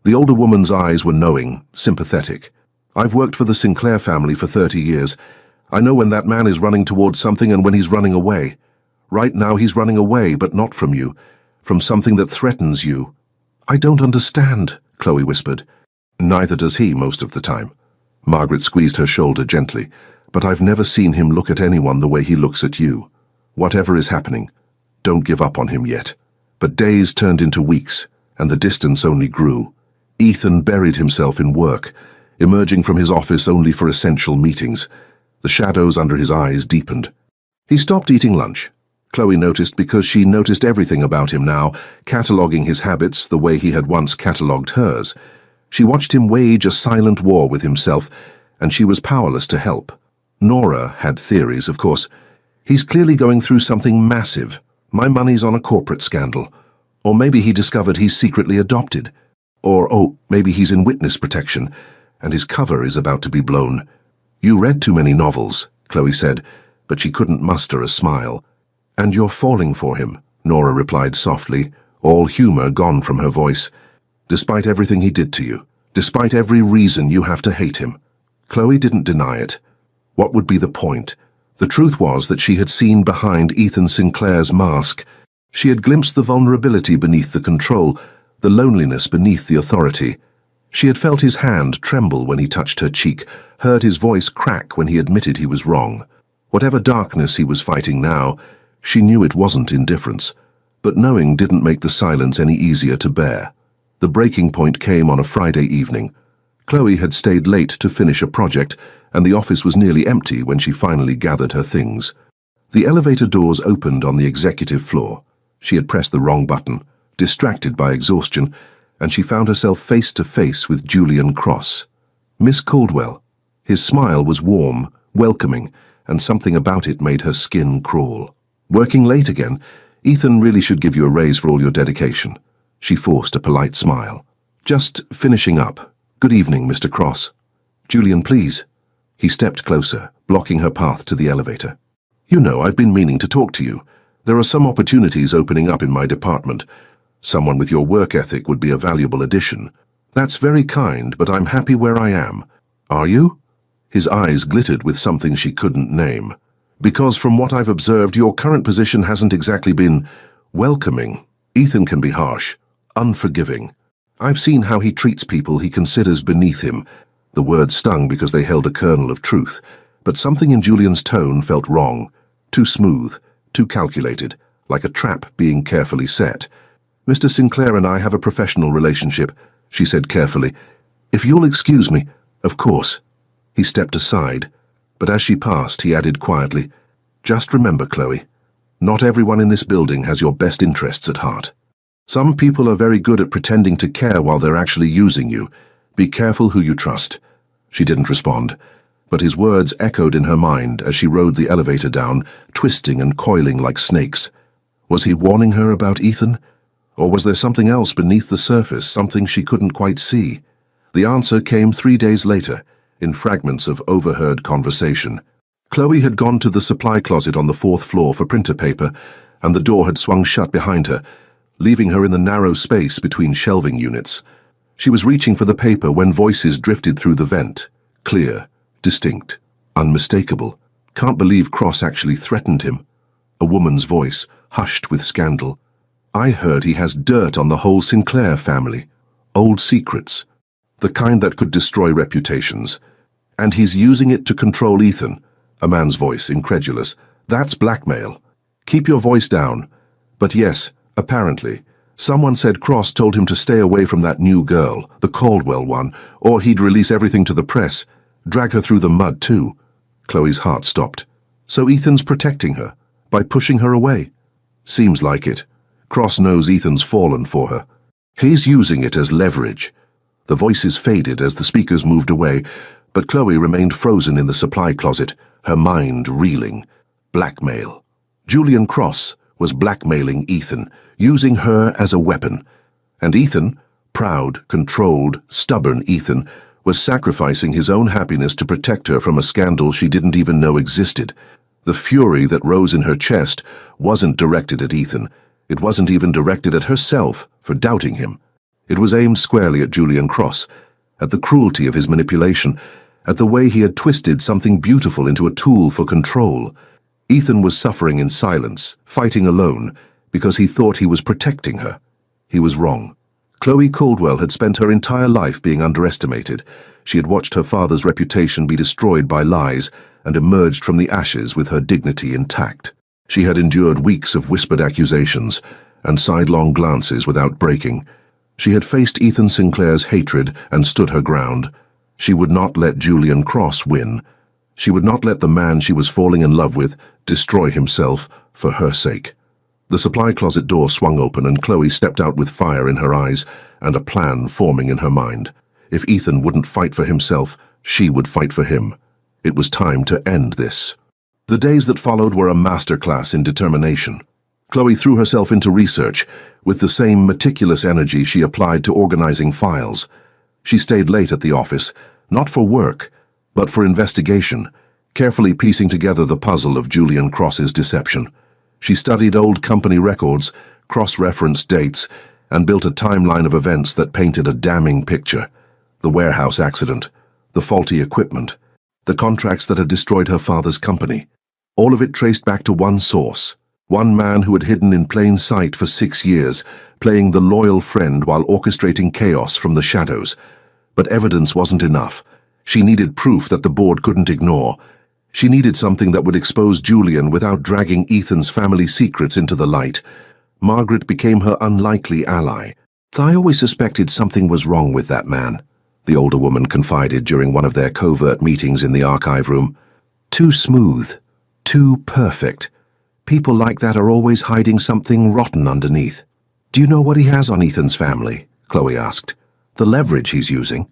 The older woman's eyes were knowing, sympathetic. "I've worked for the Sinclair family for 30 years. I know when that man is running towards something and when he's running away. Right now he's running away, but not from you, from something that threatens you." "I don't understand," Chloe whispered. "Neither does he most of the time." Margaret squeezed her shoulder gently. "But I've never seen him look at anyone the way he looks at you. Whatever is happening, don't give up on him yet." But days turned into weeks, and the distance only grew. Ethan buried himself in work, emerging from his office only for essential meetings. The shadows under his eyes deepened. He stopped eating lunch. Chloe noticed because she noticed everything about him now, cataloguing his habits the way he had once catalogued hers. She watched him wage a silent war with himself, and she was powerless to help. Nora had theories, of course. "He's clearly going through something massive. My money's on a corporate scandal. Or maybe he discovered he's secretly adopted. Or, oh, maybe he's in witness protection, and his cover is about to be blown." "You read too many novels," Chloe said, but she couldn't muster a smile. "And you're falling for him," Nora replied softly, all humor gone from her voice. "Despite everything he did to you, despite every reason you have to hate him." Chloe didn't deny it. What would be the point? The truth was that she had seen behind Ethan Sinclair's mask. She had glimpsed the vulnerability beneath the control, the loneliness beneath the authority. She had felt his hand tremble when he touched her cheek, heard his voice crack when he admitted he was wrong. Whatever darkness he was fighting now, she knew it wasn't indifference. But knowing didn't make the silence any easier to bear. The breaking point came on a Friday evening. Chloe had stayed late to finish a project, and the office was nearly empty when she finally gathered her things. The elevator doors opened on the executive floor. She had pressed the wrong button, distracted by exhaustion, and she found herself face to face with Julian Cross. Miss Caldwell. His smile was warm, welcoming, and something about it made her skin crawl. "Working late again? Ethan really should give you a raise for all your dedication." She forced a polite smile. "Just finishing up. Good evening, Mr. Cross." "Julian, please." He stepped closer, blocking her path to the elevator. "You know, I've been meaning to talk to you. There are some opportunities opening up in my department. Someone with your work ethic would be a valuable addition." "That's very kind, but I'm happy where I am." "Are you?" His eyes glittered with something she couldn't name. "Because from what I've observed, your current position hasn't exactly been welcoming. Ethan can be harsh, unforgiving. I've seen how he treats people he considers beneath him." The words stung because they held a kernel of truth, but something in Julian's tone felt wrong, too smooth, too calculated, like a trap being carefully set. "Mr. Sinclair and I have a professional relationship," she said carefully. "If you'll excuse me." "Of course." He stepped aside, but as she passed, he added quietly, "Just remember, Chloe, not everyone in this building has your best interests at heart. Some people are very good at pretending to care while they're actually using you. Be careful who you trust." She didn't respond, but his words echoed in her mind as she rode the elevator down, twisting and coiling like snakes. Was he warning her about Ethan? Or was there something else beneath the surface, something she couldn't quite see? The answer came 3 days later, in fragments of overheard conversation. Chloe had gone to the supply closet on the 4th floor for printer paper, and the door had swung shut behind her, leaving her in the narrow space between shelving units. She was reaching for the paper when voices drifted through the vent, clear, distinct, unmistakable. Can't believe Cross actually threatened him. A woman's voice, hushed with scandal. "I heard he has dirt on the whole Sinclair family. Old secrets. The kind that could destroy reputations. And he's using it to control Ethan." A man's voice, incredulous. "That's blackmail. Keep your voice down." "But yes, apparently. Someone said Cross told him to stay away from that new girl, the Caldwell one, or he'd release everything to the press. Drag her through the mud, too." Chloe's heart stopped. "So Ethan's protecting her, by pushing her away?" "Seems like it. Cross knows Ethan's fallen for her. He's using it as leverage." The voices faded as the speakers moved away, but Chloe remained frozen in the supply closet, her mind reeling. Blackmail. Julian Cross was blackmailing Ethan, using her as a weapon. And Ethan, proud, controlled, stubborn Ethan, was sacrificing his own happiness to protect her from a scandal she didn't even know existed. The fury that rose in her chest wasn't directed at Ethan. It wasn't even directed at herself for doubting him. It was aimed squarely at Julian Cross, at the cruelty of his manipulation, at the way he had twisted something beautiful into a tool for control. Ethan was suffering in silence, fighting alone, because he thought he was protecting her. He was wrong. Chloe Caldwell had spent her entire life being underestimated. She had watched her father's reputation be destroyed by lies and emerged from the ashes with her dignity intact. She had endured weeks of whispered accusations and sidelong glances without breaking. She had faced Ethan Sinclair's hatred and stood her ground. She would not let Julian Cross win. She would not let the man she was falling in love with destroy himself for her sake. The supply closet door swung open and Chloe stepped out with fire in her eyes and a plan forming in her mind. If Ethan wouldn't fight for himself, she would fight for him. It was time to end this. The days that followed were a masterclass in determination. Chloe threw herself into research with the same meticulous energy she applied to organizing files. She stayed late at the office, not for work, but for investigation, carefully piecing together the puzzle of Julian Cross's deception. She studied old company records, cross-referenced dates, and built a timeline of events that painted a damning picture. The warehouse accident, the faulty equipment, the contracts that had destroyed her father's company. All of it traced back to one source, one man who had hidden in plain sight for 6 years, playing the loyal friend while orchestrating chaos from the shadows. But evidence wasn't enough. She needed proof that the board couldn't ignore. She needed something that would expose Julian without dragging Ethan's family secrets into the light. Margaret became her unlikely ally. "I always suspected something was wrong with that man," the older woman confided during one of their covert meetings in the archive room. "Too smooth. Too perfect. People like that are always hiding something rotten underneath." "Do you know what he has on Ethan's family?" Chloe asked. "The leverage he's using?"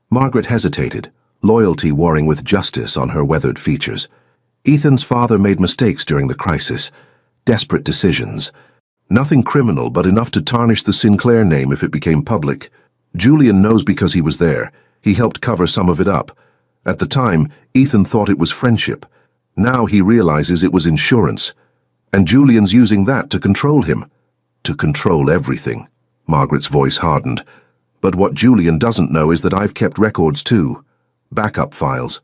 Margaret hesitated, loyalty warring with justice on her weathered features. Ethan's father made mistakes during the crisis, desperate decisions. Nothing criminal, but enough to tarnish the Sinclair name if it became public. Julian knows because he was there. He helped cover some of it up. At the time, Ethan thought it was friendship. Now he realizes it was insurance. And Julian's using that to control him. To control everything. Margaret's voice hardened. "But what Julian doesn't know is that I've kept records too. Backup files.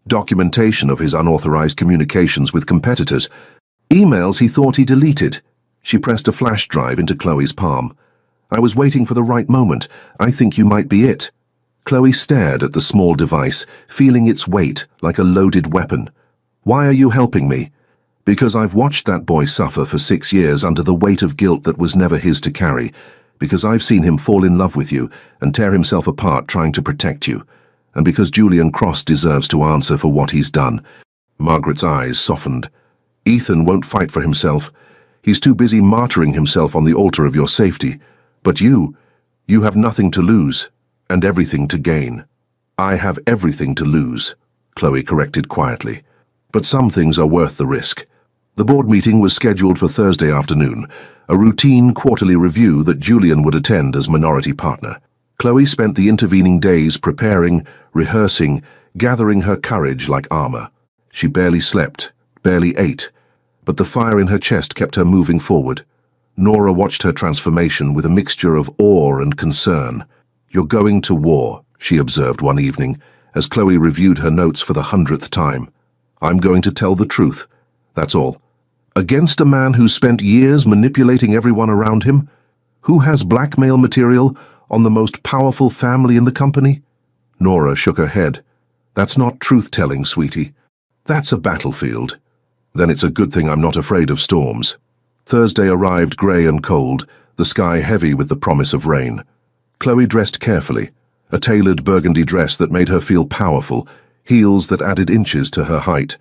Documentation of his unauthorized communications with competitors. Emails he thought he deleted." She pressed a flash drive into Chloe's palm. "I was waiting for the right moment. I think you might be it." Chloe stared at the small device, feeling its weight like a loaded weapon. "Why are you helping me?" "Because I've watched that boy suffer for 6 years under the weight of guilt that was never his to carry. Because I've seen him fall in love with you and tear himself apart trying to protect you. And because Julian Cross deserves to answer for what he's done." Margaret's eyes softened. "Ethan won't fight for himself. He's too busy martyring himself on the altar of your safety. But you have nothing to lose, and everything to gain." "I have everything to lose," Chloe corrected quietly. "But some things are worth the risk." The board meeting was scheduled for Thursday afternoon, a routine quarterly review that Julian would attend as minority partner. Chloe spent the intervening days preparing, rehearsing, gathering her courage like armor. She barely slept, barely ate, but the fire in her chest kept her moving forward. Nora watched her transformation with a mixture of awe and concern. "You're going to war," she observed one evening, as Chloe reviewed her notes for the 100th time. "I'm going to tell the truth. That's all. Against a man who spent years manipulating everyone around him? Who has blackmail material on the most powerful family in the company? Nora shook her head. That's not truth-telling, sweetie. That's a battlefield. Then it's a good thing I'm not afraid of storms. Thursday arrived grey and cold, the sky heavy with the promise of rain. Chloe dressed carefully, a tailored burgundy dress that made her feel powerful, heels that added inches to her height,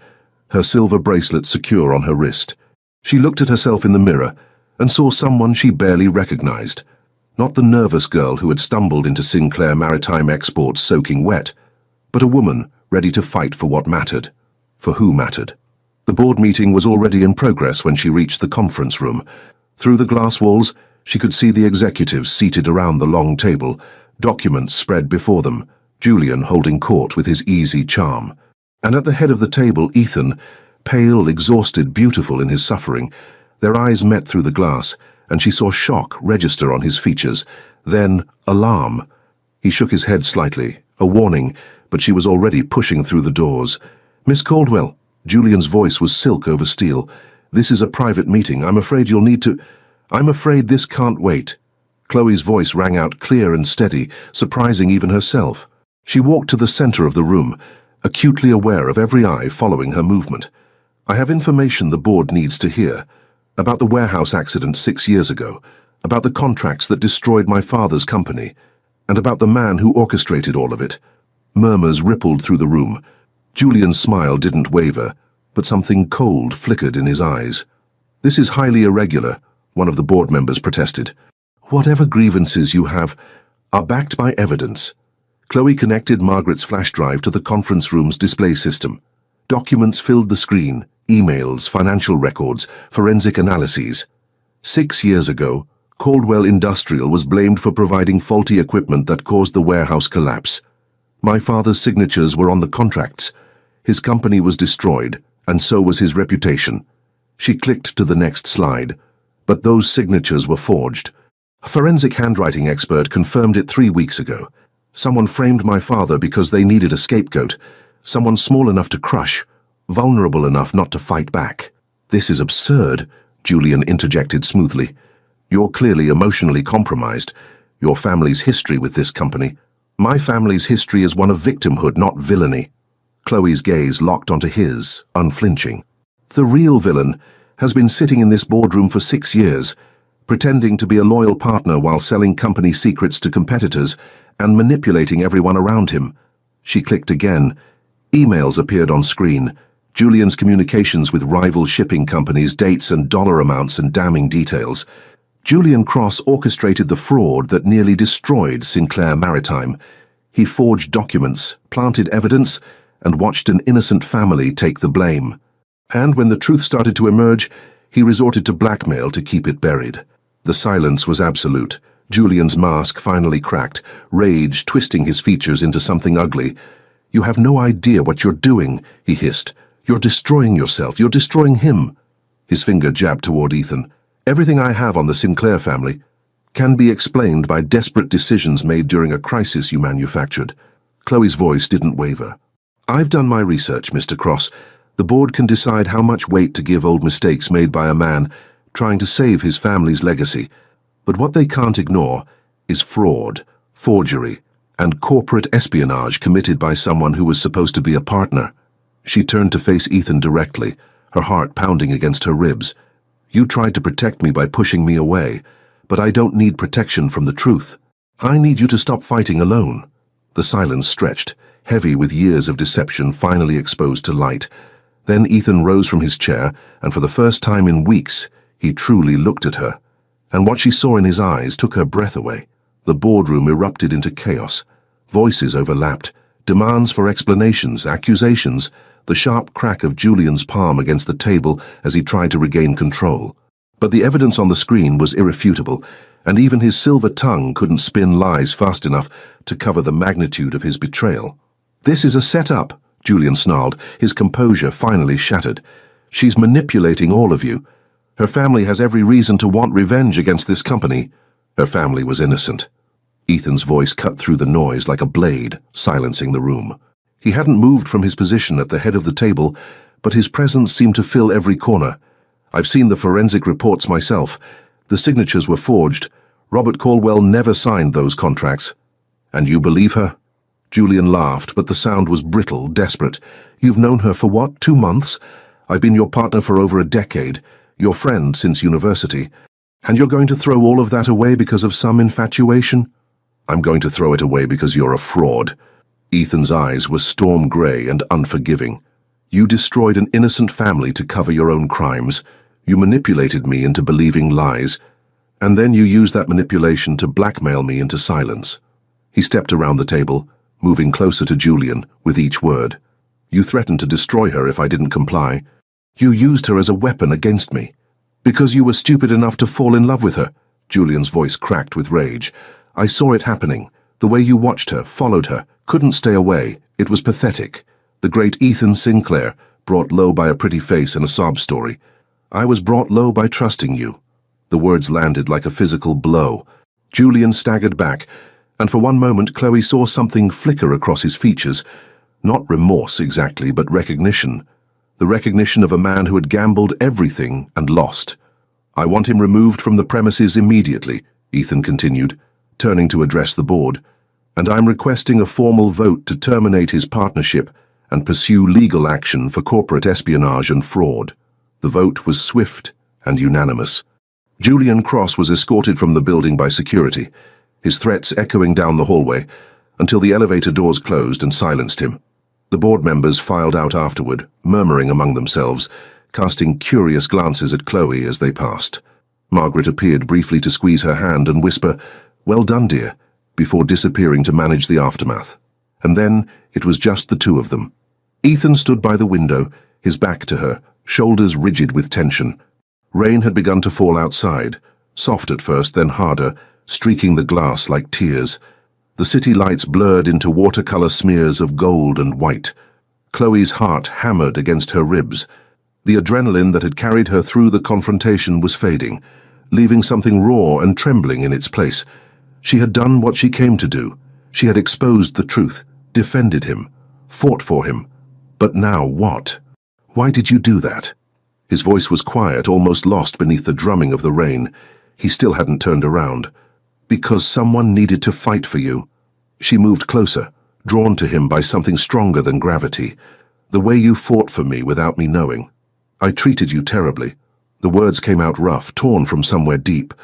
her silver bracelet secure on her wrist. She looked at herself in the mirror and saw someone she barely recognized. Not the nervous girl who had stumbled into Sinclair Maritime Exports soaking wet, but a woman ready to fight for what mattered, for who mattered. The board meeting was already in progress when she reached the conference room. Through the glass walls, she could see the executives seated around the long table, documents spread before them, Julian holding court with his easy charm. And at the head of the table, Ethan, pale, exhausted, beautiful in his suffering. Their eyes met through the glass, and she saw shock register on his features, then alarm. He shook his head slightly, a warning, but she was already pushing through the doors. "Miss Caldwell," Julian's voice was silk over steel. "This is a private meeting. I'm afraid you'll need to—" "I'm afraid this can't wait." Chloe's voice rang out clear and steady, surprising even herself. She walked to the center of the room, acutely aware of every eye following her movement. "I have information the board needs to hear. About the warehouse accident 6 years ago, about the contracts that destroyed my father's company, and about the man who orchestrated all of it." Murmurs rippled through the room. Julian's smile didn't waver, but something cold flickered in his eyes. "This is highly irregular," one of the board members protested. "Whatever grievances you have are backed by evidence." Chloe connected Margaret's flash drive to the conference room's display system. Documents filled the screen, emails, financial records, forensic analyses. 6 years ago, Caldwell Industrial was blamed for providing faulty equipment that caused the warehouse collapse. My father's signatures were on the contracts. His company was destroyed, and so was his reputation. She clicked to the next slide, but those signatures were forged. A forensic handwriting expert confirmed it 3 weeks ago. Someone framed my father because they needed a scapegoat, someone small enough to crush, vulnerable enough not to fight back. "This is absurd," Julian interjected smoothly. "You're clearly emotionally compromised. Your family's history with this company. My family's history is one of victimhood, not villainy." Chloe's gaze locked onto his, unflinching. "The real villain has been sitting in this boardroom for 6 years, pretending to be a loyal partner while selling company secrets to competitors and manipulating everyone around him." She clicked again. Emails appeared on screen. Julian's communications with rival shipping companies, dates and dollar amounts and damning details. Julian Cross orchestrated the fraud that nearly destroyed Sinclair Maritime. He forged documents, planted evidence, and watched an innocent family take the blame. And when the truth started to emerge, he resorted to blackmail to keep it buried. The silence was absolute. Julian's mask finally cracked, rage twisting his features into something ugly. "You have no idea what you're doing," he hissed. "You're destroying yourself. You're destroying him." His finger jabbed toward Ethan. "Everything I have on the Sinclair family can be explained by desperate decisions made during a crisis you manufactured." Chloe's voice didn't waver. "I've done my research, Mr. Cross. The board can decide how much weight to give old mistakes made by a man trying to save his family's legacy. But what they can't ignore is fraud, forgery, and corporate espionage committed by someone who was supposed to be a partner." She turned to face Ethan directly, her heart pounding against her ribs. "You tried to protect me by pushing me away, but I don't need protection from the truth. I need you to stop fighting alone." The silence stretched, heavy with years of deception finally exposed to light. Then Ethan rose from his chair, and for the first time in weeks, he truly looked at her. And what she saw in his eyes took her breath away. The boardroom erupted into chaos. Voices overlapped, demands for explanations, accusations, the sharp crack of Julian's palm against the table as he tried to regain control. But the evidence on the screen was irrefutable, and even his silver tongue couldn't spin lies fast enough to cover the magnitude of his betrayal. "This is a setup," Julian snarled, his composure finally shattered. "She's manipulating all of you. Her family has every reason to want revenge against this company. Her family was innocent." Ethan's voice cut through the noise like a blade, silencing the room. He hadn't moved from his position at the head of the table, but his presence seemed to fill every corner. I've seen the forensic reports myself. The signatures were forged. Robert Caldwell never signed those contracts. And you believe her? Julian laughed, but the sound was brittle, desperate. You've known her for what, 2 months? I've been your partner for over a decade, your friend since university. And you're going to throw all of that away because of some infatuation? I'm going to throw it away because you're a fraud. Ethan's eyes were storm grey and unforgiving. You destroyed an innocent family to cover your own crimes. You manipulated me into believing lies. And then you used that manipulation to blackmail me into silence. He stepped around the table, moving closer to Julian with each word. You threatened to destroy her if I didn't comply. You used her as a weapon against me. Because you were stupid enough to fall in love with her. Julian's voice cracked with rage. I saw it happening. The way you watched her, followed her, couldn't stay away. It was pathetic. The great Ethan Sinclair, brought low by a pretty face and a sob story. I was brought low by trusting you. The words landed like a physical blow. Julian staggered back, and for one moment Chloe saw something flicker across his features. Not remorse exactly, but recognition. The recognition of a man who had gambled everything and lost. I want him removed from the premises immediately, Ethan continued, turning to address the board. And I'm requesting a formal vote to terminate his partnership and pursue legal action for corporate espionage and fraud. The vote was swift and unanimous. Julian Cross was escorted from the building by security, his threats echoing down the hallway, until the elevator doors closed and silenced him. The board members filed out afterward, murmuring among themselves, casting curious glances at Chloe as they passed. Margaret appeared briefly to squeeze her hand and whisper, "Well done, dear," before disappearing to manage the aftermath. And then it was just the two of them. Ethan stood by the window, his back to her, shoulders rigid with tension. Rain had begun to fall outside, soft at first, then harder, streaking the glass like tears. The city lights blurred into watercolor smears of gold and white. Chloe's heart hammered against her ribs. The adrenaline that had carried her through the confrontation was fading, leaving something raw and trembling in its place. She had done what she came to do. She had exposed the truth, defended him, fought for him. But now what? Why did you do that? His voice was quiet, almost lost beneath the drumming of the rain. He still hadn't turned around. Because someone needed to fight for you. She moved closer, drawn to him by something stronger than gravity. The way you fought for me without me knowing. I treated you terribly. The words came out rough, torn from somewhere deep.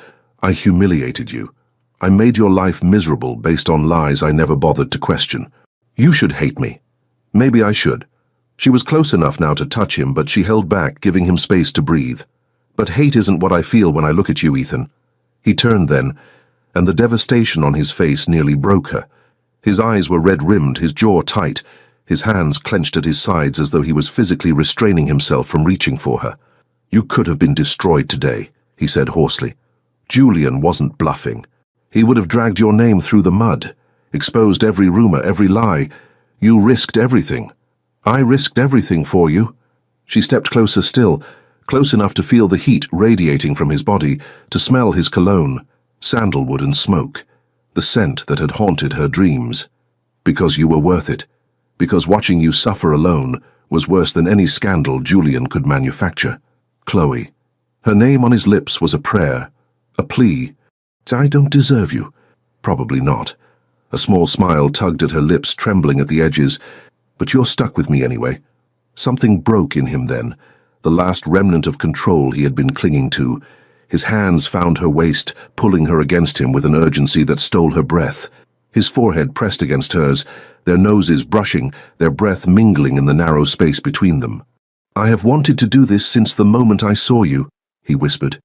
I humiliated you. I made your life miserable based on lies I never bothered to question. You should hate me. Maybe I should. She was close enough now to touch him, but she held back, giving him space to breathe. But hate isn't what I feel when I look at you, Ethan. He turned then, and the devastation on his face nearly broke her. His eyes were red-rimmed, his jaw tight, his hands clenched at his sides as though he was physically restraining himself from reaching for her. You could have been destroyed today, he said hoarsely. Julian wasn't bluffing. He would have dragged your name through the mud, exposed every rumor, every lie. You risked everything. I risked everything for you. She stepped closer still, close enough to feel the heat radiating from his body, to smell his cologne, sandalwood and smoke, the scent that had haunted her dreams. Because you were worth it. Because watching you suffer alone was worse than any scandal Julian could manufacture. Chloe. Her name on his lips was a prayer, a plea. I don't deserve you. Probably not. A small smile tugged at her lips, trembling at the edges. But you're stuck with me anyway. Something broke in him then, the last remnant of control he had been clinging to. His hands found her waist, pulling her against him with an urgency that stole her breath. His forehead pressed against hers, their noses brushing, their breath mingling in the narrow space between them. I have wanted to do this since the moment I saw you, he whispered,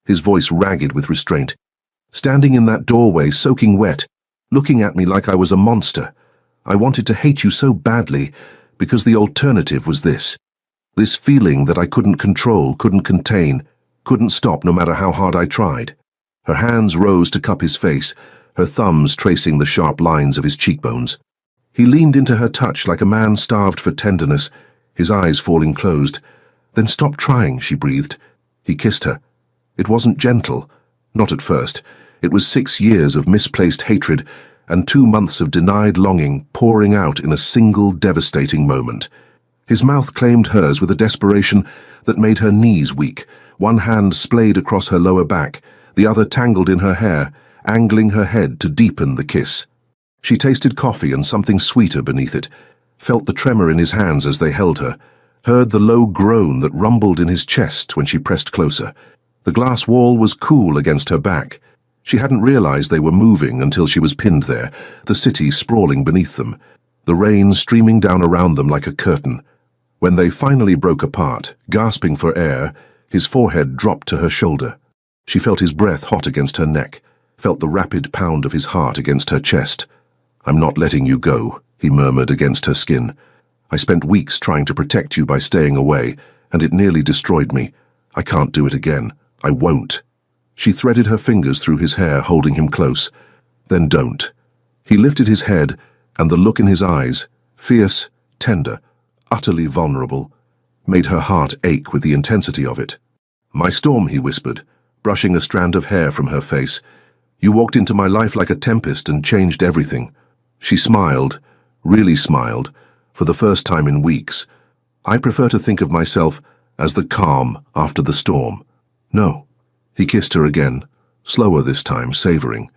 his voice ragged with restraint. Standing in that doorway, soaking wet, looking at me like I was a monster. I wanted to hate you so badly, because the alternative was this. This feeling that I couldn't control, couldn't contain, couldn't stop no matter how hard I tried. Her hands rose to cup his face, her thumbs tracing the sharp lines of his cheekbones. He leaned into her touch like a man starved for tenderness, his eyes falling closed. Then stop trying, she breathed. He kissed her. It wasn't gentle, not at first. It was 6 years of misplaced hatred and 2 months of denied longing pouring out in a single devastating moment. His mouth claimed hers with a desperation that made her knees weak. One hand splayed across her lower back, the other tangled in her hair, angling her head to deepen the kiss. She tasted coffee and something sweeter beneath it, felt the tremor in his hands as they held her, heard the low groan that rumbled in his chest when she pressed closer. The glass wall was cool against her back. She hadn't realized they were moving until she was pinned there, the city sprawling beneath them, the rain streaming down around them like a curtain. When they finally broke apart, gasping for air, his forehead dropped to her shoulder. She felt his breath hot against her neck, felt the rapid pound of his heart against her chest. "I'm not letting you go," he murmured against her skin. "I spent weeks trying to protect you by staying away, and it nearly destroyed me. I can't do it again. I won't." She threaded her fingers through his hair, holding him close. "Then don't." He lifted his head, and the look in his eyes, fierce, tender, utterly vulnerable, made her heart ache with the intensity of it. "My storm," he whispered, brushing a strand of hair from her face. "You walked into my life like a tempest and changed everything." She smiled, really smiled, for the first time in weeks. "I prefer to think of myself as the calm after the storm." "No." He kissed her again, slower this time, savoring.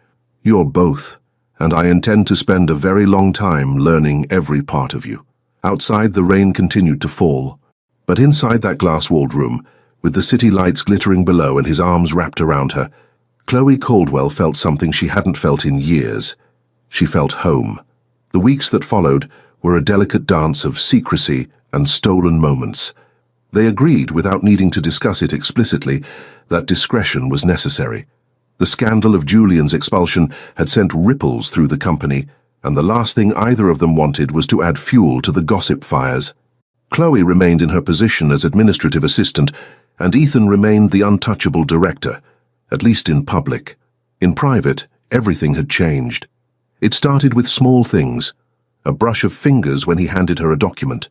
"You're both, and I intend to spend a very long time learning every part of you." Outside, the rain continued to fall, but inside that glass-walled room, with the city lights glittering below and his arms wrapped around her, Chloe Caldwell felt something she hadn't felt in years. She felt home. The weeks that followed were a delicate dance of secrecy and stolen moments. They agreed, without needing to discuss it explicitly, that discretion was necessary. The scandal of Julian's expulsion had sent ripples through the company, and the last thing either of them wanted was to add fuel to the gossip fires. Chloe remained in her position as administrative assistant, and Ethan remained the untouchable director, at least in public. In private, everything had changed. It started with small things: a brush of fingers when he handed her a document,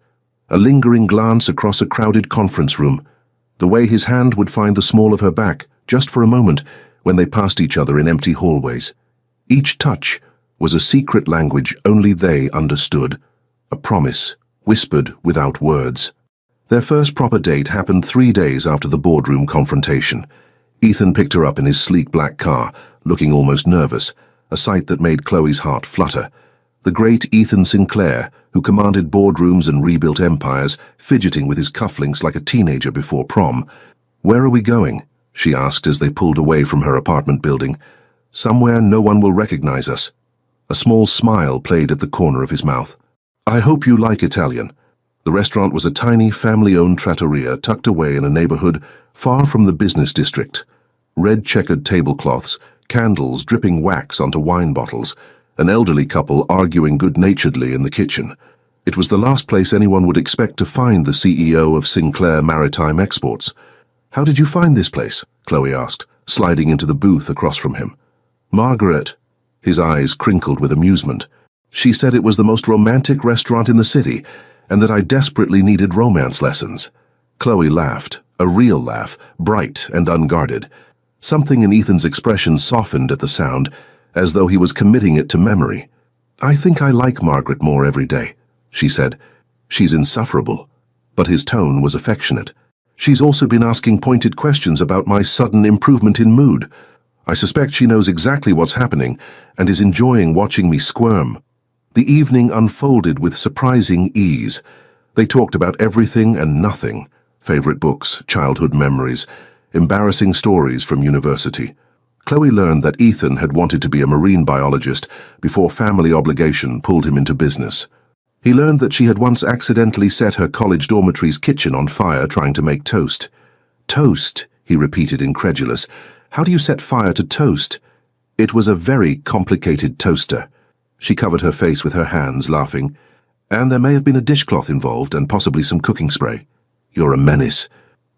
a lingering glance across a crowded conference room, the way his hand would find the small of her back, just for a moment, when they passed each other in empty hallways. Each touch was a secret language only they understood, a promise, whispered without words. Their first proper date happened 3 days after the boardroom confrontation. Ethan picked her up in his sleek black car, looking almost nervous, a sight that made Chloe's heart flutter. The great Ethan Sinclair, who commanded boardrooms and rebuilt empires, fidgeting with his cufflinks like a teenager before prom. "Where are we going?" she asked as they pulled away from her apartment building. "Somewhere no one will recognize us." A small smile played at the corner of his mouth. "I hope you like Italian." The restaurant was a tiny, family-owned trattoria tucked away in a neighborhood far from the business district. Red checkered tablecloths, candles dripping wax onto wine bottles, an elderly couple arguing good-naturedly in the kitchen. It was the last place anyone would expect to find the CEO of Sinclair Maritime Exports. "How did you find this place?" Chloe asked, sliding into the booth across from him. "Margaret." His eyes crinkled with amusement. "She said it was the most romantic restaurant in the city, and that I desperately needed romance lessons." Chloe laughed, a real laugh, bright and unguarded. Something in Ethan's expression softened at the sound, as though he was committing it to memory. "I think I like Margaret more every day," she said. "She's insufferable." But his tone was affectionate. "She's also been asking pointed questions about my sudden improvement in mood. I suspect she knows exactly what's happening and is enjoying watching me squirm." The evening unfolded with surprising ease. They talked about everything and nothing: favorite books, childhood memories, embarrassing stories from university. Chloe learned that Ethan had wanted to be a marine biologist before family obligation pulled him into business. He learned that she had once accidentally set her college dormitory's kitchen on fire trying to make toast. "Toast," he repeated, incredulous. "How do you set fire to toast?" "It was a very complicated toaster." She covered her face with her hands, laughing. "And there may have been a dishcloth involved and possibly some cooking spray." "You're a menace."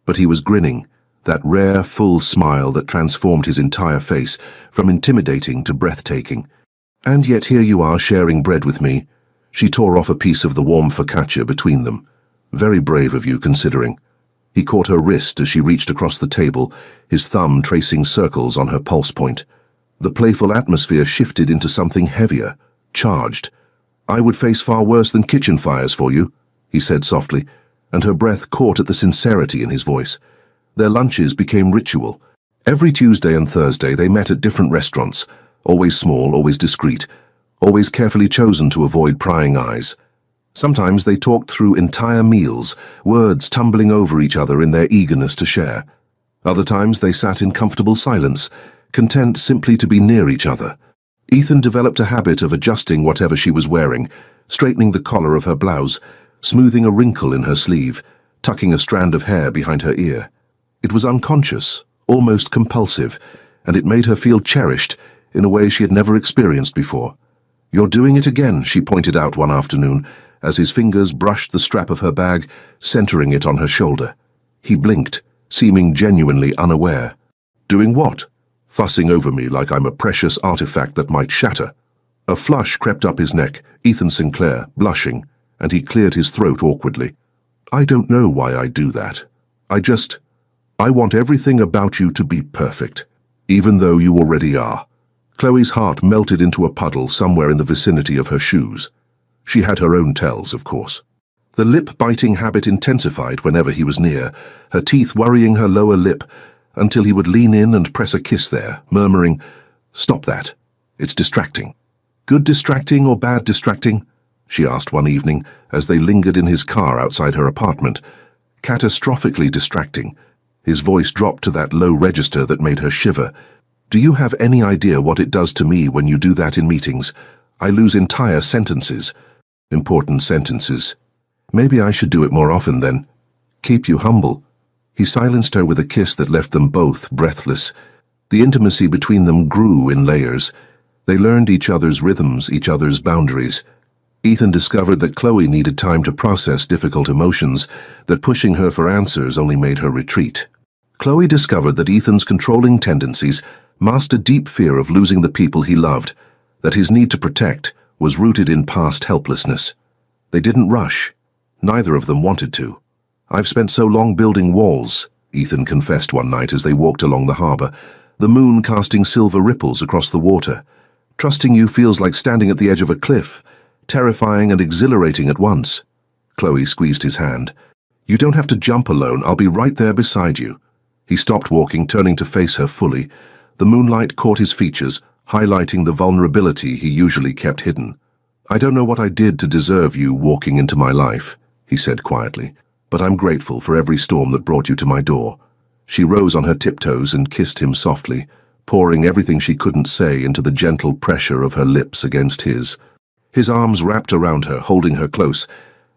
But he was grinning, that rare, full smile that transformed his entire face, from intimidating to breathtaking. "And yet here you are sharing bread with me." She tore off a piece of the warm focaccia between them. "Very brave of you, considering." He caught her wrist as she reached across the table, his thumb tracing circles on her pulse point. The playful atmosphere shifted into something heavier, charged. "I would face far worse than kitchen fires for you." he said softly, and her breath caught at the sincerity in his voice. Their lunches became ritual. Every Tuesday and Thursday they met at different restaurants, always small, always discreet, always carefully chosen to avoid prying eyes. Sometimes they talked through entire meals, words tumbling over each other in their eagerness to share. Other times they sat in comfortable silence, content simply to be near each other. Ethan developed a habit of adjusting whatever she was wearing, straightening the collar of her blouse, smoothing a wrinkle in her sleeve, tucking a strand of hair behind her ear. It was unconscious, almost compulsive, and it made her feel cherished in a way she had never experienced before. "You're doing it again," she pointed out one afternoon, as his fingers brushed the strap of her bag, centering it on her shoulder. He blinked, seeming genuinely unaware. "Doing what?" "Fussing over me like I'm a precious artifact that might shatter." A flush crept up his neck, Ethan Sinclair, blushing, and he cleared his throat awkwardly. "I don't know why I do that. I want everything about you to be perfect, even though you already are." Chloe's heart melted into a puddle somewhere in the vicinity of her shoes. She had her own tells, of course. The lip-biting habit intensified whenever he was near, her teeth worrying her lower lip, until he would lean in and press a kiss there, murmuring, "Stop that. It's distracting." "Good distracting or bad distracting?" she asked one evening as they lingered in his car outside her apartment. "Catastrophically distracting." His voice dropped to that low register that made her shiver. "Do you have any idea what it does to me when you do that in meetings? I lose entire sentences. Important sentences. Maybe I should do it more often then. Keep you humble." He silenced her with a kiss that left them both breathless. The intimacy between them grew in layers. They learned each other's rhythms, each other's boundaries. Ethan discovered that Chloe needed time to process difficult emotions, that pushing her for answers only made her retreat. Chloe discovered that Ethan's controlling tendencies masked a deep fear of losing the people he loved, that his need to protect was rooted in past helplessness. They didn't rush. Neither of them wanted to. "I've spent so long building walls," Ethan confessed one night as they walked along the harbor, the moon casting silver ripples across the water. "Trusting you feels like standing at the edge of a cliff, terrifying and exhilarating at once." Chloe squeezed his hand. "You don't have to jump alone. I'll be right there beside you." He stopped walking, turning to face her fully. The moonlight caught his features, highlighting the vulnerability he usually kept hidden. "I don't know what I did to deserve you walking into my life," he said quietly, "but I'm grateful for every storm that brought you to my door." She rose on her tiptoes and kissed him softly, pouring everything she couldn't say into the gentle pressure of her lips against his. His arms wrapped around her, holding her close,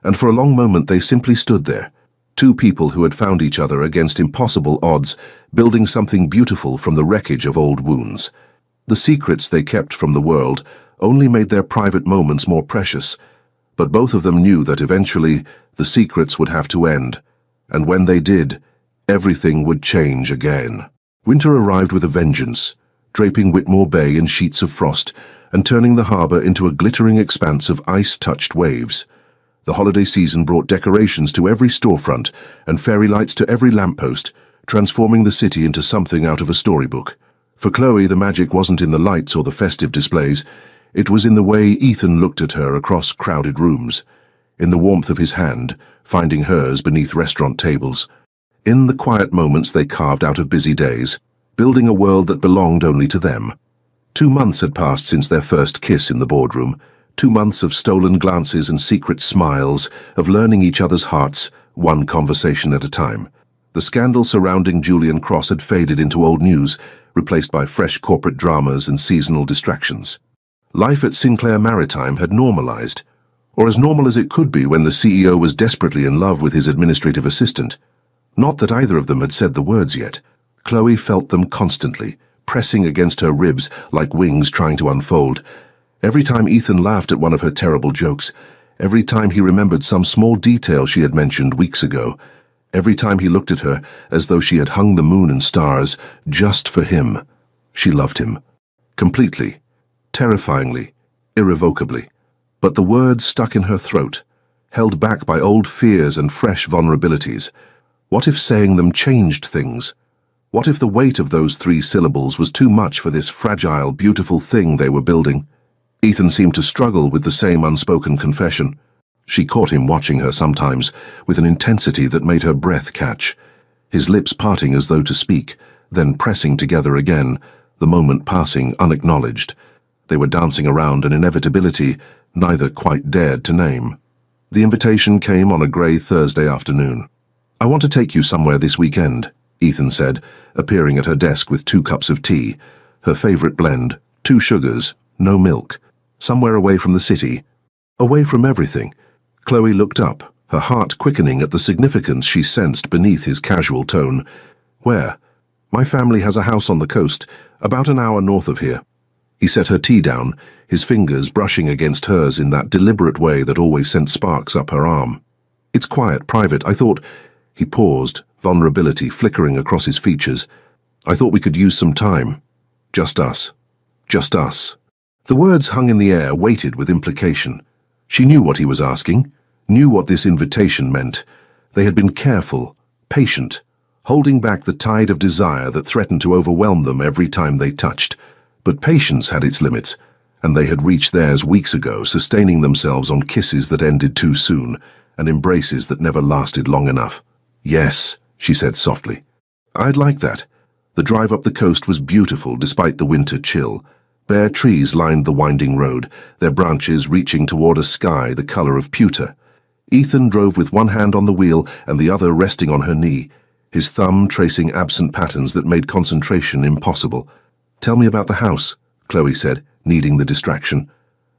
and for a long moment they simply stood there, two people who had found each other against impossible odds, building something beautiful from the wreckage of old wounds. The secrets they kept from the world only made their private moments more precious, but both of them knew that eventually the secrets would have to end, and when they did, everything would change again. Winter arrived with a vengeance, draping Whitmore Bay in sheets of frost and turning the harbor into a glittering expanse of ice-touched waves. The holiday season brought decorations to every storefront and fairy lights to every lamppost, transforming the city into something out of a storybook. For Chloe, the magic wasn't in the lights or the festive displays. It was in the way Ethan looked at her across crowded rooms, in the warmth of his hand, finding hers beneath restaurant tables, in the quiet moments they carved out of busy days, building a world that belonged only to them. 2 months had passed since their first kiss in the boardroom, 2 months of stolen glances and secret smiles, of learning each other's hearts, one conversation at a time. The scandal surrounding Julian Cross had faded into old news, replaced by fresh corporate dramas and seasonal distractions. Life at Sinclair Maritime had normalized, or as normal as it could be when the CEO was desperately in love with his administrative assistant. Not that either of them had said the words yet. Chloe felt them constantly, pressing against her ribs like wings trying to unfold. Every time Ethan laughed at one of her terrible jokes, every time he remembered some small detail she had mentioned weeks ago, every time he looked at her as though she had hung the moon and stars just for him, she loved him. Completely, terrifyingly, irrevocably. But the words stuck in her throat, held back by old fears and fresh vulnerabilities. What if saying them changed things? What if the weight of those 3 syllables was too much for this fragile, beautiful thing they were building? Ethan seemed to struggle with the same unspoken confession. She caught him watching her sometimes, with an intensity that made her breath catch, his lips parting as though to speak, then pressing together again, the moment passing unacknowledged. They were dancing around an inevitability neither quite dared to name. The invitation came on a grey Thursday afternoon. "I want to take you somewhere this weekend," Ethan said, appearing at her desk with 2 cups of tea, her favourite blend, 2 sugars, no milk, somewhere away from the city, away from everything. Chloe looked up, her heart quickening at the significance she sensed beneath his casual tone. "Where?" "My family has a house on the coast, about an hour north of here." He set her tea down, his fingers brushing against hers in that deliberate way that always sent sparks up her arm. "It's quiet, private. I thought—" He paused, vulnerability flickering across his features. "I thought we could use some time. Just us. Just us." The words hung in the air, weighted with implication. She knew what he was asking, knew what this invitation meant. They had been careful, patient, holding back the tide of desire that threatened to overwhelm them every time they touched. But patience had its limits, and they had reached theirs weeks ago, sustaining themselves on kisses that ended too soon, and embraces that never lasted long enough. "Yes," she said softly. "I'd like that." The drive up the coast was beautiful despite the winter chill. Bare trees lined the winding road, their branches reaching toward a sky the color of pewter. Ethan drove with one hand on the wheel and the other resting on her knee, his thumb tracing absent patterns that made concentration impossible. "Tell me about the house," Chloe said, needing the distraction.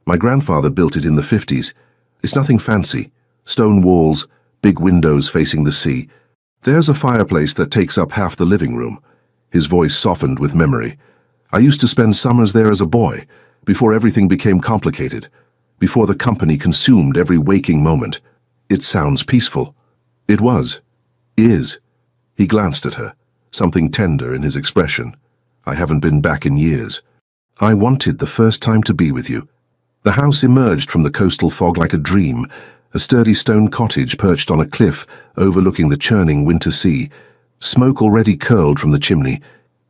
"My grandfather built it in the 50s. It's nothing fancy. Stone walls, big windows facing the sea. There's a fireplace that takes up half the living room." His voice softened with memory. "I used to spend summers there as a boy, before everything became complicated, before the company consumed every waking moment. It sounds peaceful." It was. Is. He glanced at her, something tender in his expression. "I haven't been back in years. I wanted the first time to be with you." The house emerged from the coastal fog like a dream, a sturdy stone cottage perched on a cliff overlooking the churning winter sea. Smoke already curled from the chimney.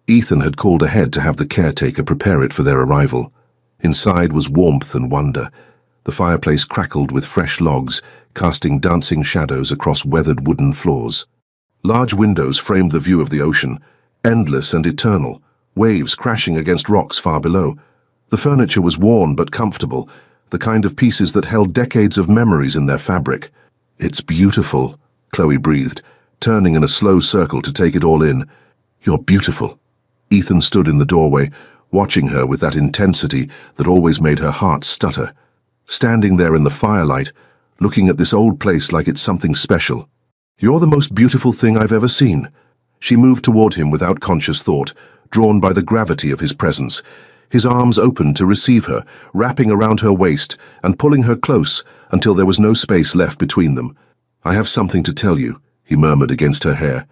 Ethan had called ahead to have the caretaker prepare it for their arrival. Inside was warmth and wonder. The fireplace crackled with fresh logs, casting dancing shadows across weathered wooden floors. Large windows framed the view of the ocean, endless and eternal, waves crashing against rocks far below. The furniture was worn but comfortable, the kind of pieces that held decades of memories in their fabric. "It's beautiful," Chloe breathed, turning in a slow circle to take it all in. "You're beautiful." Ethan stood in the doorway, watching her with that intensity that always made her heart stutter. Standing there in the firelight, looking at this old place like it's something special. "You're the most beautiful thing I've ever seen." She moved toward him without conscious thought, drawn by the gravity of his presence. His arms opened to receive her, wrapping around her waist and pulling her close until there was no space left between them. "I have something to tell you," he murmured against her hair.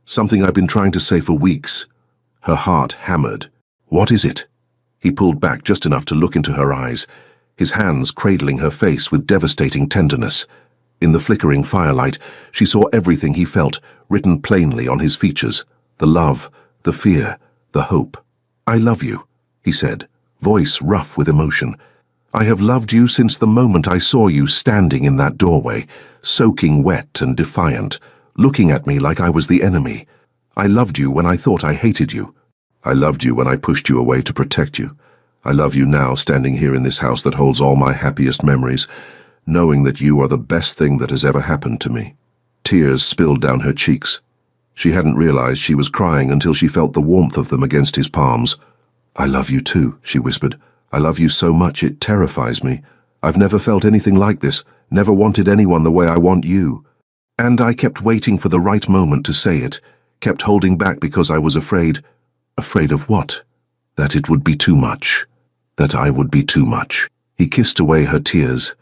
"Something I've been trying to say for weeks." Her heart hammered. "What is it?" He pulled back just enough to look into her eyes, his hands cradling her face with devastating tenderness. In the flickering firelight, she saw everything he felt, written plainly on his features. The love, the fear, the hope. "I love you," he said, voice rough with emotion. "I have loved you since the moment I saw you standing in that doorway, soaking wet and defiant, looking at me like I was the enemy. I loved you when I thought I hated you. I loved you when I pushed you away to protect you. I love you now, standing here in this house that holds all my happiest memories, knowing that you are the best thing that has ever happened to me." Tears spilled down her cheeks. She hadn't realized she was crying until she felt the warmth of them against his palms. "I love you too," she whispered. "I love you so much it terrifies me. I've never felt anything like this, never wanted anyone the way I want you. And I kept waiting for the right moment to say it, kept holding back because I was afraid." "Afraid of what?" "That it would be too much. That I would be too much." He kissed away her tears,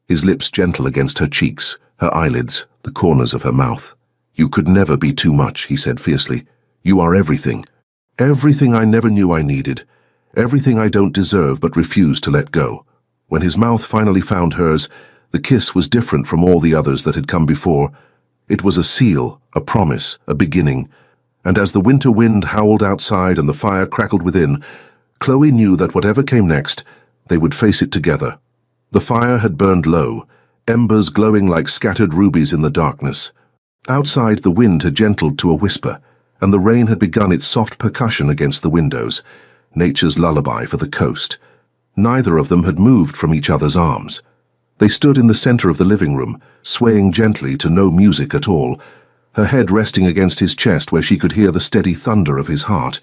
his lips gentle against her cheeks, her eyelids, the corners of her mouth. "You could never be too much," he said fiercely. "You are everything. Everything I never knew I needed. Everything I don't deserve but refuse to let go." When his mouth finally found hers, the kiss was different from all the others that had come before. It was a seal, a promise, a beginning. And as the winter wind howled outside and the fire crackled within, Chloe knew that whatever came next, they would face it together. The fire had burned low, embers glowing like scattered rubies in the darkness. Outside, the wind had gentled to a whisper, and the rain had begun its soft percussion against the windows, nature's lullaby for the coast. Neither of them had moved from each other's arms. They stood in the center of the living room, swaying gently to no music at all, her head resting against his chest where she could hear the steady thunder of his heart.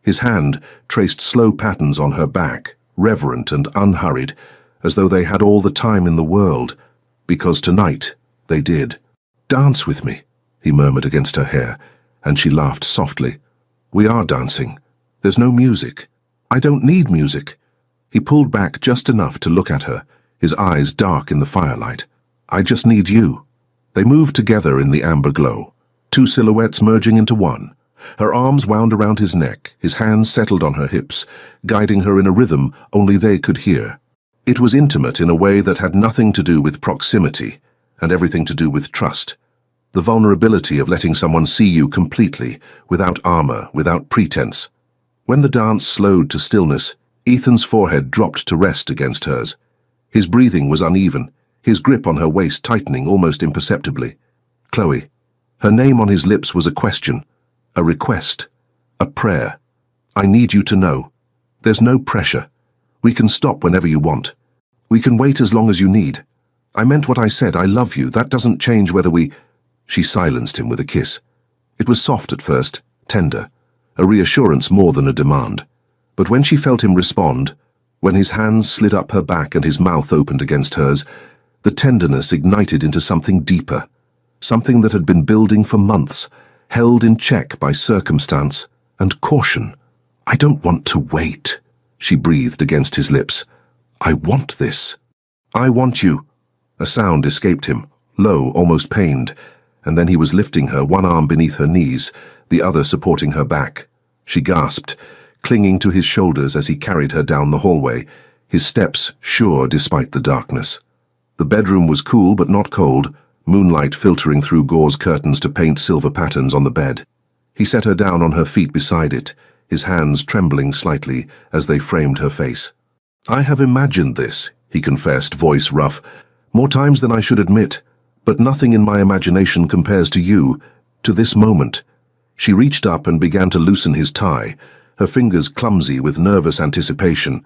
His hand traced slow patterns on her back, reverent and unhurried, as though they had all the time in the world, because tonight they did. "Dance with me," he murmured against her hair, and she laughed softly. "We are dancing. There's no music. I don't need music." He pulled back just enough to look at her, his eyes dark in the firelight. "I just need you." They moved together in the amber glow, two silhouettes merging into one. Her arms wound around his neck, his hands settled on her hips, guiding her in a rhythm only they could hear. It was intimate in a way that had nothing to do with proximity, and everything to do with trust. The vulnerability of letting someone see you completely, without armor, without pretense. When the dance slowed to stillness, Ethan's forehead dropped to rest against hers. His breathing was uneven, his grip on her waist tightening almost imperceptibly. "Chloe." Her name on his lips was a question, a request, a prayer. "I need you to know. There's no pressure. We can stop whenever you want. We can wait as long as you need. I meant what I said. I love you. That doesn't change whether we—" She silenced him with a kiss. It was soft at first, tender, a reassurance more than a demand. But when she felt him respond, when his hands slid up her back and his mouth opened against hers, the tenderness ignited into something deeper, something that had been building for months, held in check by circumstance and caution. "I don't want to wait," she breathed against his lips. "I want this." "I want you." A sound escaped him, low, almost pained, and then he was lifting her, one arm beneath her knees, the other supporting her back. She gasped, clinging to his shoulders as he carried her down the hallway, his steps sure despite the darkness. The bedroom was cool but not cold, moonlight filtering through gauze curtains to paint silver patterns on the bed. He set her down on her feet beside it, his hands trembling slightly as they framed her face. "I have imagined this," he confessed, voice rough, "more times than I should admit, but nothing in my imagination compares to you, to this moment." She reached up and began to loosen his tie, her fingers clumsy with nervous anticipation.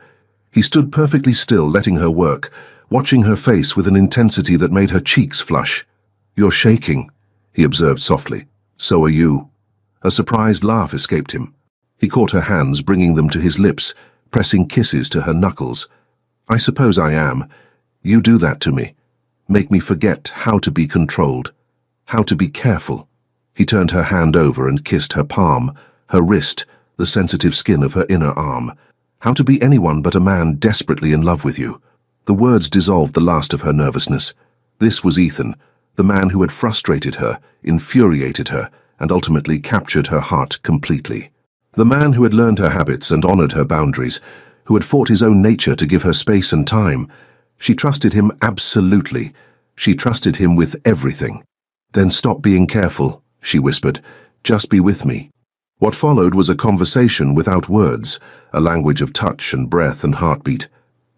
He stood perfectly still, letting her work, watching her face with an intensity that made her cheeks flush. "You're shaking," he observed softly. "So are you." A surprised laugh escaped him. He caught her hands, bringing them to his lips, pressing kisses to her knuckles. "I suppose I am. You do that to me. Make me forget how to be controlled, how to be careful." He turned her hand over and kissed her palm, her wrist, the sensitive skin of her inner arm. "How to be anyone but a man desperately in love with you." The words dissolved the last of her nervousness. This was Ethan, the man who had frustrated her, infuriated her, and ultimately captured her heart completely. The man who had learned her habits and honored her boundaries, who had fought his own nature to give her space and time. She trusted him absolutely. She trusted him with everything. "Then stop being careful," she whispered. "Just be with me." What followed was a conversation without words, a language of touch and breath and heartbeat.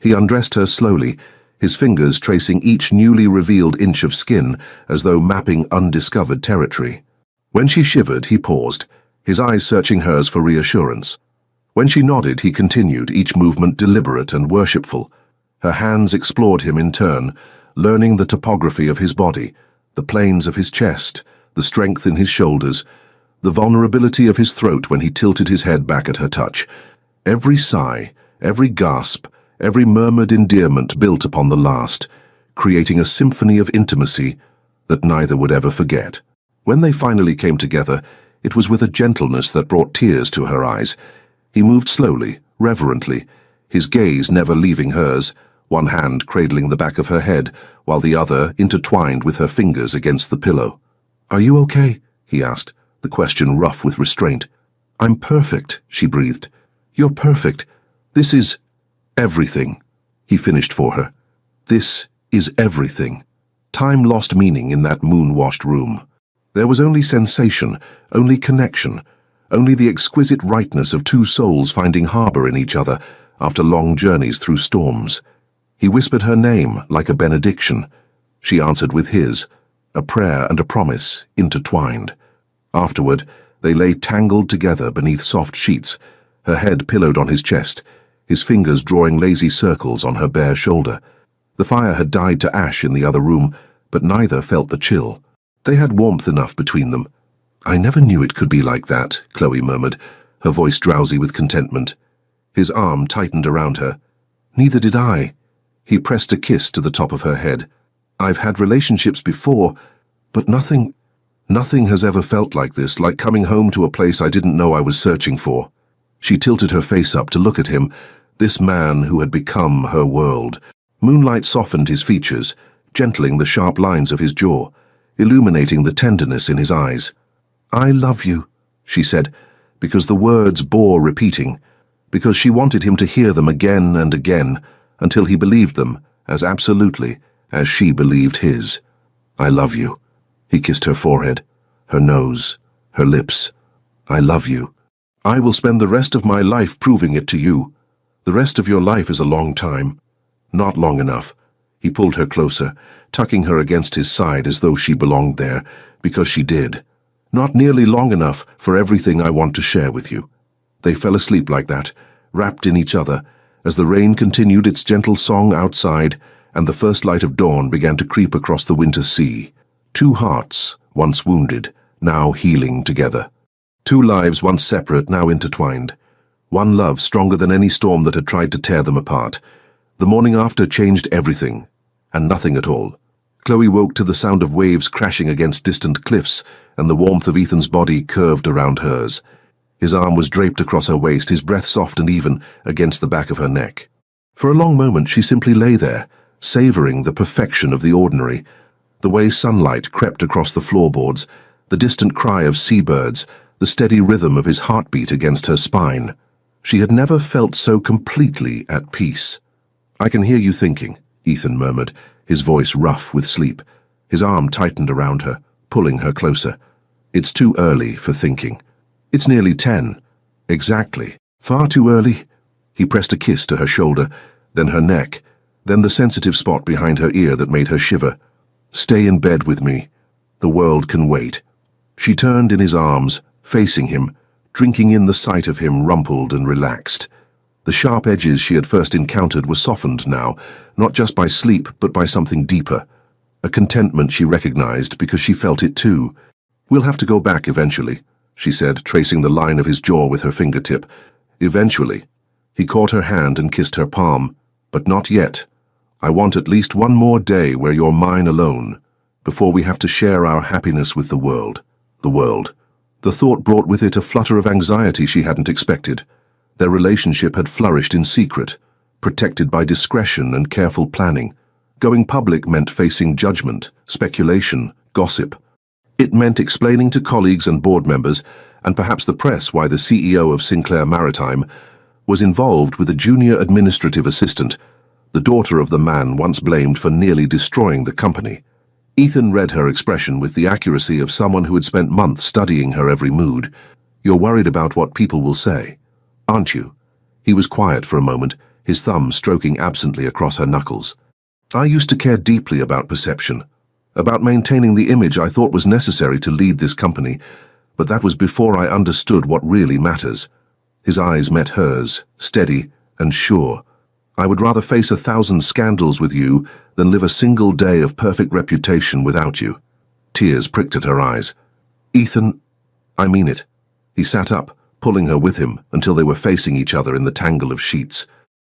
He undressed her slowly, his fingers tracing each newly revealed inch of skin as though mapping undiscovered territory. When she shivered, he paused, his eyes searching hers for reassurance. When she nodded, he continued, each movement deliberate and worshipful. Her hands explored him in turn, learning the topography of his body, the planes of his chest, the strength in his shoulders, the vulnerability of his throat when he tilted his head back at her touch. Every sigh, every gasp, every murmured endearment built upon the last, creating a symphony of intimacy that neither would ever forget. When they finally came together, it was with a gentleness that brought tears to her eyes. He moved slowly, reverently, his gaze never leaving hers, one hand cradling the back of her head, while the other intertwined with her fingers against the pillow. "Are you okay?" he asked, the question rough with restraint. "I'm perfect," she breathed. "You're perfect. This is everything," he finished for her. "This is everything." Time lost meaning in that moon-washed room. There was only sensation, only connection, only the exquisite rightness of two souls finding harbor in each other after long journeys through storms. He whispered her name like a benediction. She answered with his, a prayer and a promise intertwined. Afterward, they lay tangled together beneath soft sheets, her head pillowed on his chest, his fingers drawing lazy circles on her bare shoulder. The fire had died to ash in the other room, but neither felt the chill. They had warmth enough between them. "I never knew it could be like that," Chloe murmured, her voice drowsy with contentment. His arm tightened around her. "Neither did I." He pressed a kiss to the top of her head. "I've had relationships before, but nothing has ever felt like this, like coming home to a place I didn't know I was searching for." She tilted her face up to look at him, this man who had become her world. Moonlight softened his features, gentling the sharp lines of his jaw, illuminating the tenderness in his eyes. "I love you," she said, because the words bore repeating, because she wanted him to hear them again and again, until he believed them as absolutely as she believed his. "I love you." He kissed her forehead, her nose, her lips. "I love you. I will spend the rest of my life proving it to you. The rest of your life is a long time." "Not long enough." He pulled her closer, tucking her against his side as though she belonged there, because she did. "Not nearly long enough for everything I want to share with you." They fell asleep like that, wrapped in each other, as the rain continued its gentle song outside and the first light of dawn began to creep across the winter sea. Two hearts, once wounded, now healing together. Two lives once separate, now intertwined. One love stronger than any storm that had tried to tear them apart. The morning after changed everything, and nothing at all. Chloe woke to the sound of waves crashing against distant cliffs, and the warmth of Ethan's body curved around hers. His arm was draped across her waist, his breath soft and even against the back of her neck. For a long moment she simply lay there, savoring the perfection of the ordinary, the way sunlight crept across the floorboards, the distant cry of seabirds, the steady rhythm of his heartbeat against her spine. She had never felt so completely at peace. "I can hear you thinking," Ethan murmured, his voice rough with sleep. His arm tightened around her, pulling her closer. "It's too early for thinking." "It's nearly 10. "Exactly. Far too early." He pressed a kiss to her shoulder, then her neck, then the sensitive spot behind her ear that made her shiver. "Stay in bed with me. The world can wait." She turned in his arms, facing him, drinking in the sight of him rumpled and relaxed. The sharp edges she had first encountered were softened now, not just by sleep, but by something deeper. A contentment she recognized because she felt it too. "We'll have to go back eventually," she said, tracing the line of his jaw with her fingertip. "Eventually." He caught her hand and kissed her palm. "But not yet. I want at least one more day where you're mine alone, before we have to share our happiness with the world." The world. The thought brought with it a flutter of anxiety she hadn't expected. Their relationship had flourished in secret, protected by discretion and careful planning. Going public meant facing judgment, speculation, gossip. It meant explaining to colleagues and board members, and perhaps the press, why the CEO of Sinclair Maritime was involved with a junior administrative assistant, the daughter of the man once blamed for nearly destroying the company. Ethan read her expression with the accuracy of someone who had spent months studying her every mood. "You're worried about what people will say, aren't you?" He was quiet for a moment, his thumb stroking absently across her knuckles. "I used to care deeply about perception, about maintaining the image I thought was necessary to lead this company, but that was before I understood what really matters." His eyes met hers, steady and sure. "I would rather face 1,000 scandals with you than live a single day of perfect reputation without you." Tears pricked at her eyes. "Ethan, I mean it." He sat up, pulling her with him until they were facing each other in the tangle of sheets.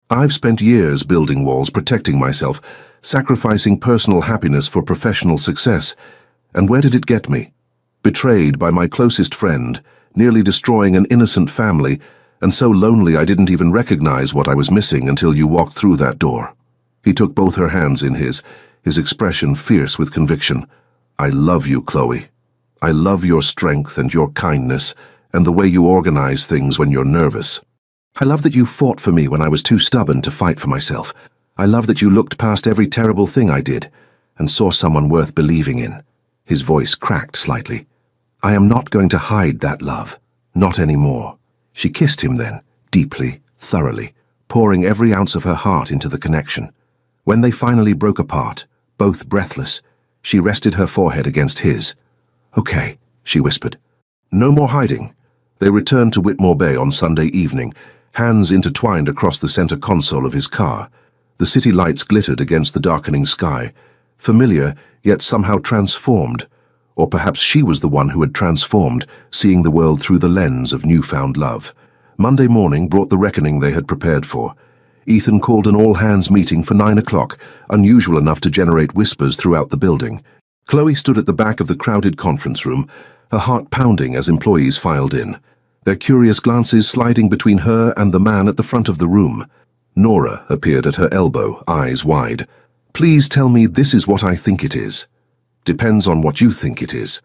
"I've spent years building walls, protecting myself, sacrificing personal happiness for professional success. And where did it get me? Betrayed by my closest friend, nearly destroying an innocent family, and so lonely I didn't even recognize what I was missing until you walked through that door." He took both her hands in his expression fierce with conviction. "I love you, Chloe. I love your strength and your kindness, and the way you organize things when you're nervous. I love that you fought for me when I was too stubborn to fight for myself. I love that you looked past every terrible thing I did and saw someone worth believing in." His voice cracked slightly. "I am not going to hide that love. Not anymore." She kissed him then, deeply, thoroughly, pouring every ounce of her heart into the connection. When they finally broke apart, both breathless. She rested her forehead against his. "Okay," she whispered. "No more hiding." They returned to Whitmore Bay on Sunday evening, hands intertwined across the center console of his car. The city lights glittered against the darkening sky, familiar yet somehow transformed. Or perhaps she was the one who had transformed, seeing the world through the lens of newfound love. Monday morning brought the reckoning they had prepared for. Ethan called an all-hands meeting for 9 o'clock, unusual enough to generate whispers throughout the building. Chloe stood at the back of the crowded conference room, her heart pounding as employees filed in, their curious glances sliding between her and the man at the front of the room. Nora appeared at her elbow, eyes wide. "Please tell me this is what I think it is." "Depends on what you think it is."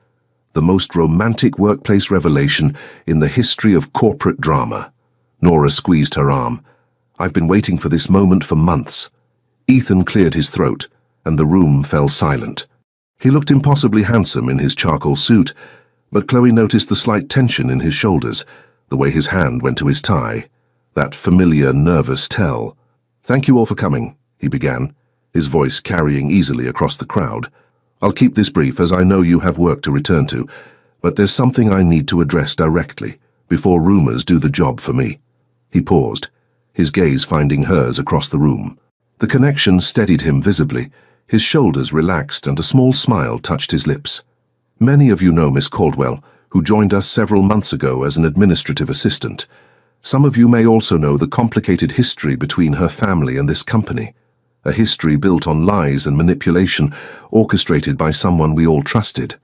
The most romantic workplace revelation in the history of corporate drama. Nora squeezed her arm. "I've been waiting for this moment for months." Ethan cleared his throat, and the room fell silent. He looked impossibly handsome in his charcoal suit, but Chloe noticed the slight tension in his shoulders, the way his hand went to his tie, that familiar, nervous tell. "Thank you all for coming," he began, his voice carrying easily across the crowd. "I'll keep this brief as I know you have work to return to, but there's something I need to address directly, before rumors do the job for me." He paused, his gaze finding hers across the room. The connection steadied him visibly, his shoulders relaxed and a small smile touched his lips. "Many of you know Miss Caldwell, who joined us several months ago as an administrative assistant. Some of you may also know the complicated history between her family and this company. A history built on lies and manipulation, orchestrated by someone we all trusted."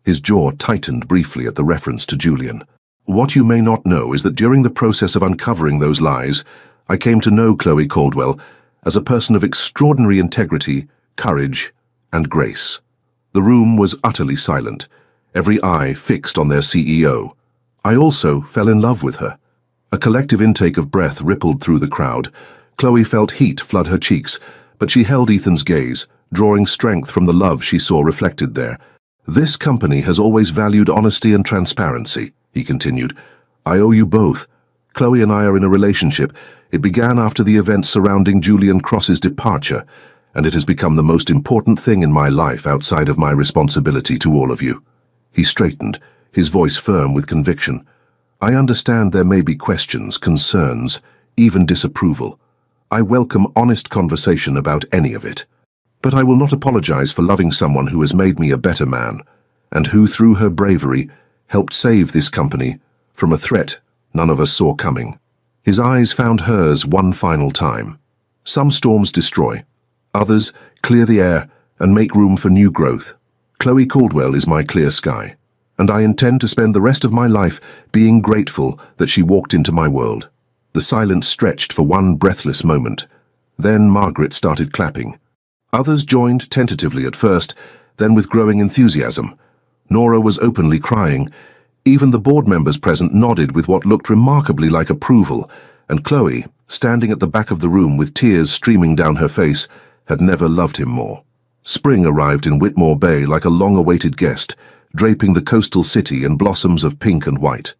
His jaw tightened briefly at the reference to Julian. "What you may not know is that during the process of uncovering those lies, I came to know Chloe Caldwell as a person of extraordinary integrity, courage, and grace." The room was utterly silent, every eye fixed on their CEO. "I also fell in love with her." A collective intake of breath rippled through the crowd. Chloe felt heat flood her cheeks, but she held Ethan's gaze, drawing strength from the love she saw reflected there. "This company has always valued honesty and transparency," he continued. "I owe you both. Chloe and I are in a relationship. It began after the events surrounding Julian Cross's departure, and it has become the most important thing in my life outside of my responsibility to all of you." He straightened, his voice firm with conviction. "I understand there may be questions, concerns, even disapproval. I welcome honest conversation about any of it. But I will not apologize for loving someone who has made me a better man, and who, through her bravery, helped save this company from a threat none of us saw coming." His eyes found hers one final time. "Some storms destroy. Others clear the air and make room for new growth. Chloe Caldwell is my clear sky, and I intend to spend the rest of my life being grateful that she walked into my world." The silence stretched for one breathless moment. Then Margaret started clapping. Others joined tentatively at first, then with growing enthusiasm. Nora was openly crying. Even the board members present nodded with what looked remarkably like approval, and Chloe, standing at the back of the room with tears streaming down her face, had never loved him more. Spring arrived in Whitmore Bay like a long-awaited guest, draping the coastal city in blossoms of pink and white.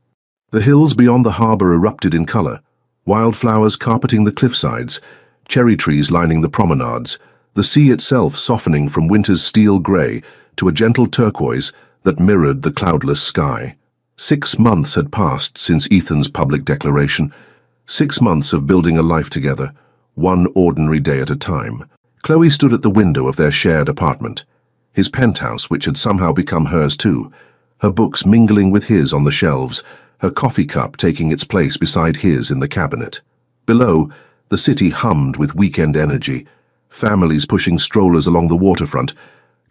The hills beyond the harbor erupted in color, wildflowers carpeting the cliffsides, cherry trees lining the promenades, the sea itself softening from winter's steel gray to a gentle turquoise that mirrored the cloudless sky. 6 months had passed since Ethan's public declaration, 6 months of building a life together, one ordinary day at a time. Chloe stood at the window of their shared apartment, his penthouse which had somehow become hers too, her books mingling with his on the shelves, her coffee cup taking its place beside his in the cabinet. Below, the city hummed with weekend energy, families pushing strollers along the waterfront,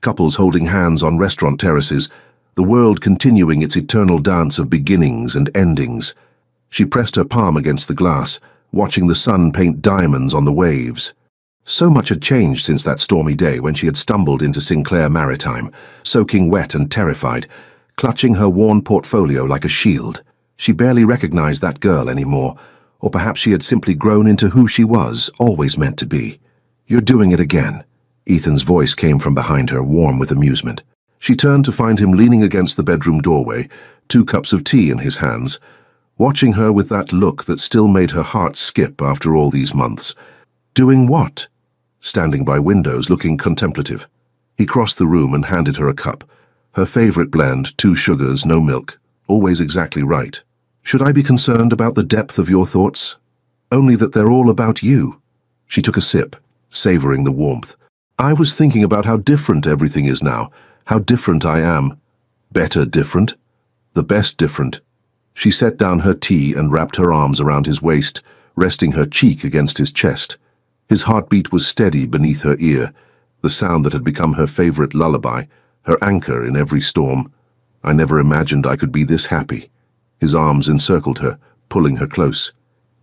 couples holding hands on restaurant terraces, the world continuing its eternal dance of beginnings and endings. She pressed her palm against the glass, watching the sun paint diamonds on the waves. So much had changed since that stormy day when she had stumbled into Sinclair Maritime, soaking wet and terrified, clutching her worn portfolio like a shield. She barely recognized that girl anymore, or perhaps she had simply grown into who she was, always meant to be. "You're doing it again." Ethan's voice came from behind her, warm with amusement. She turned to find him leaning against the bedroom doorway, 2 cups of tea in his hands, watching her with that look that still made her heart skip after all these months. "Doing what?" "Standing by windows, looking contemplative." He crossed the room and handed her a cup. Her favorite blend, 2 sugars, no milk. Always exactly right. Should I be concerned about the depth of your thoughts? Only that they're all about you. She took a sip, savoring the warmth. I was thinking about how different everything is now, how different I am. Better different? The best different. She set down her tea and wrapped her arms around his waist, resting her cheek against his chest. His heartbeat was steady beneath her ear, the sound that had become her favorite lullaby, her anchor in every storm. I never imagined I could be this happy. His arms encircled her, pulling her close.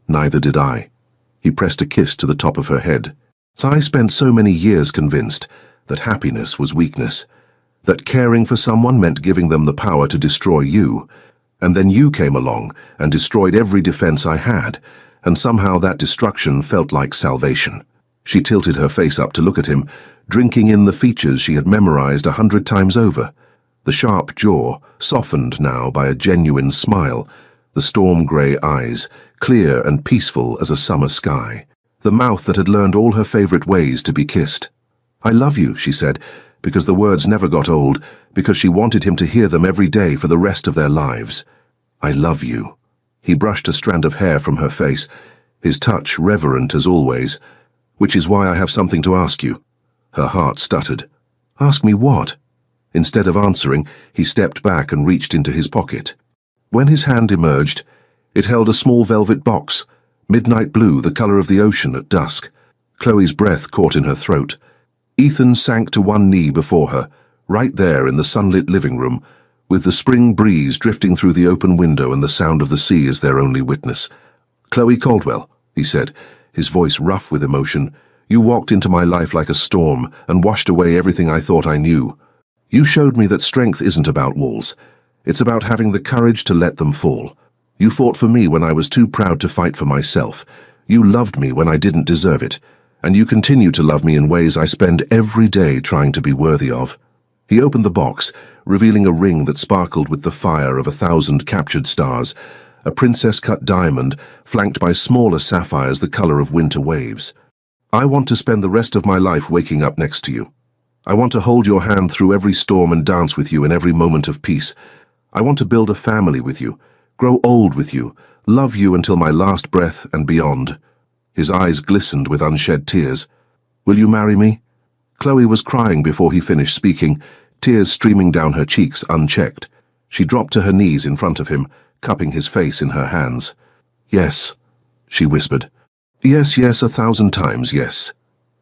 Neither did I. He pressed a kiss to the top of her head. I spent so many years convinced that happiness was weakness, that caring for someone meant giving them the power to destroy you, and then you came along and destroyed every defense I had, and somehow that destruction felt like salvation. She tilted her face up to look at him, drinking in the features she had memorized 100 times over. The sharp jaw, softened now by a genuine smile, the storm-grey eyes, clear and peaceful as a summer sky, the mouth that had learned all her favorite ways to be kissed. I love you, she said, because the words never got old, because she wanted him to hear them every day for the rest of their lives. I love you. He brushed a strand of hair from her face, his touch reverent as always. Which is why I have something to ask you. Her heart stuttered. Ask me what? Instead of answering, he stepped back and reached into his pocket. When his hand emerged, it held a small velvet box, midnight blue, the color of the ocean at dusk. Chloe's breath caught in her throat. Ethan sank to one knee before her, right there in the sunlit living room, with the spring breeze drifting through the open window and the sound of the sea as their only witness. Chloe Caldwell, he said, his voice rough with emotion, you walked into my life like a storm and washed away everything I thought I knew. You showed me that strength isn't about walls. It's about having the courage to let them fall. You fought for me when I was too proud to fight for myself. You loved me when I didn't deserve it. And you continue to love me in ways I spend every day trying to be worthy of. He opened the box, revealing a ring that sparkled with the fire of 1,000 captured stars, a princess-cut diamond flanked by smaller sapphires the color of winter waves. I want to spend the rest of my life waking up next to you. I want to hold your hand through every storm and dance with you in every moment of peace. I want to build a family with you, grow old with you, love you until my last breath and beyond. His eyes glistened with unshed tears. Will you marry me? Chloe was crying before he finished speaking, tears streaming down her cheeks unchecked. She dropped to her knees in front of him, cupping his face in her hands. Yes, she whispered. Yes, yes, 1,000 times, yes.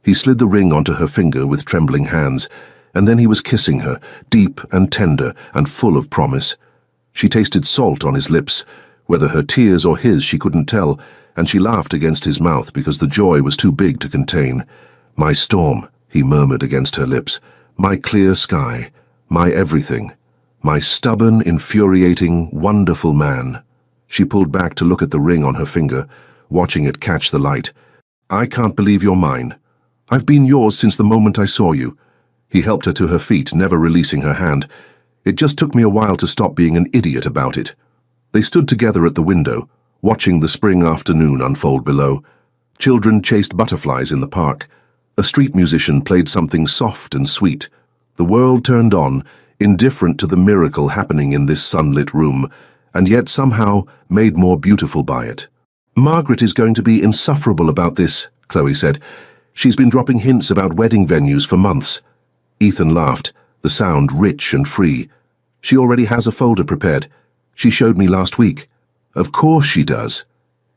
He slid the ring onto her finger with trembling hands, and then he was kissing her, deep and tender and full of promise. She tasted salt on his lips, whether her tears or his she couldn't tell, and she laughed against his mouth because the joy was too big to contain. My storm, he murmured against her lips, my clear sky, my everything, my stubborn, infuriating, wonderful man. She pulled back to look at the ring on her finger, watching it catch the light. I can't believe you're mine. I've been yours since the moment I saw you. He helped her to her feet, never releasing her hand. It just took me a while to stop being an idiot about it. They stood together at the window, watching the spring afternoon unfold below. Children chased butterflies in the park. A street musician played something soft and sweet. The world turned on, indifferent to the miracle happening in this sunlit room, and yet somehow made more beautiful by it. Margaret is going to be insufferable about this, Chloe said. She's been dropping hints about wedding venues for months. Ethan laughed, the sound rich and free. She already has a folder prepared. She showed me last week. Of course she does.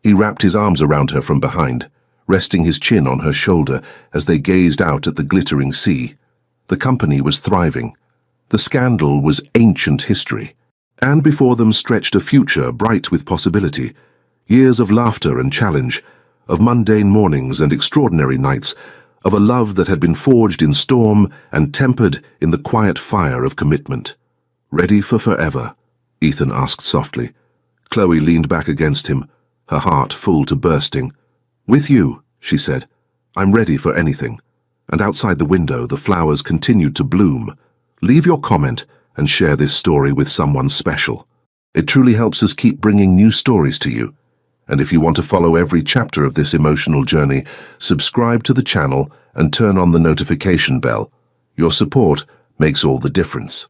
He wrapped his arms around her from behind, resting his chin on her shoulder as they gazed out at the glittering sea. The company was thriving. The scandal was ancient history. And before them stretched a future bright with possibility. Years of laughter and challenge, of mundane mornings and extraordinary nights, of a love that had been forged in storm and tempered in the quiet fire of commitment. Ready for forever? Ethan asked softly. Chloe leaned back against him, her heart full to bursting. With you, she said. I'm ready for anything. And outside the window, the flowers continued to bloom. Leave your comment and share this story with someone special. It truly helps us keep bringing new stories to you. And if you want to follow every chapter of this emotional journey, subscribe to the channel and turn on the notification bell. Your support makes all the difference.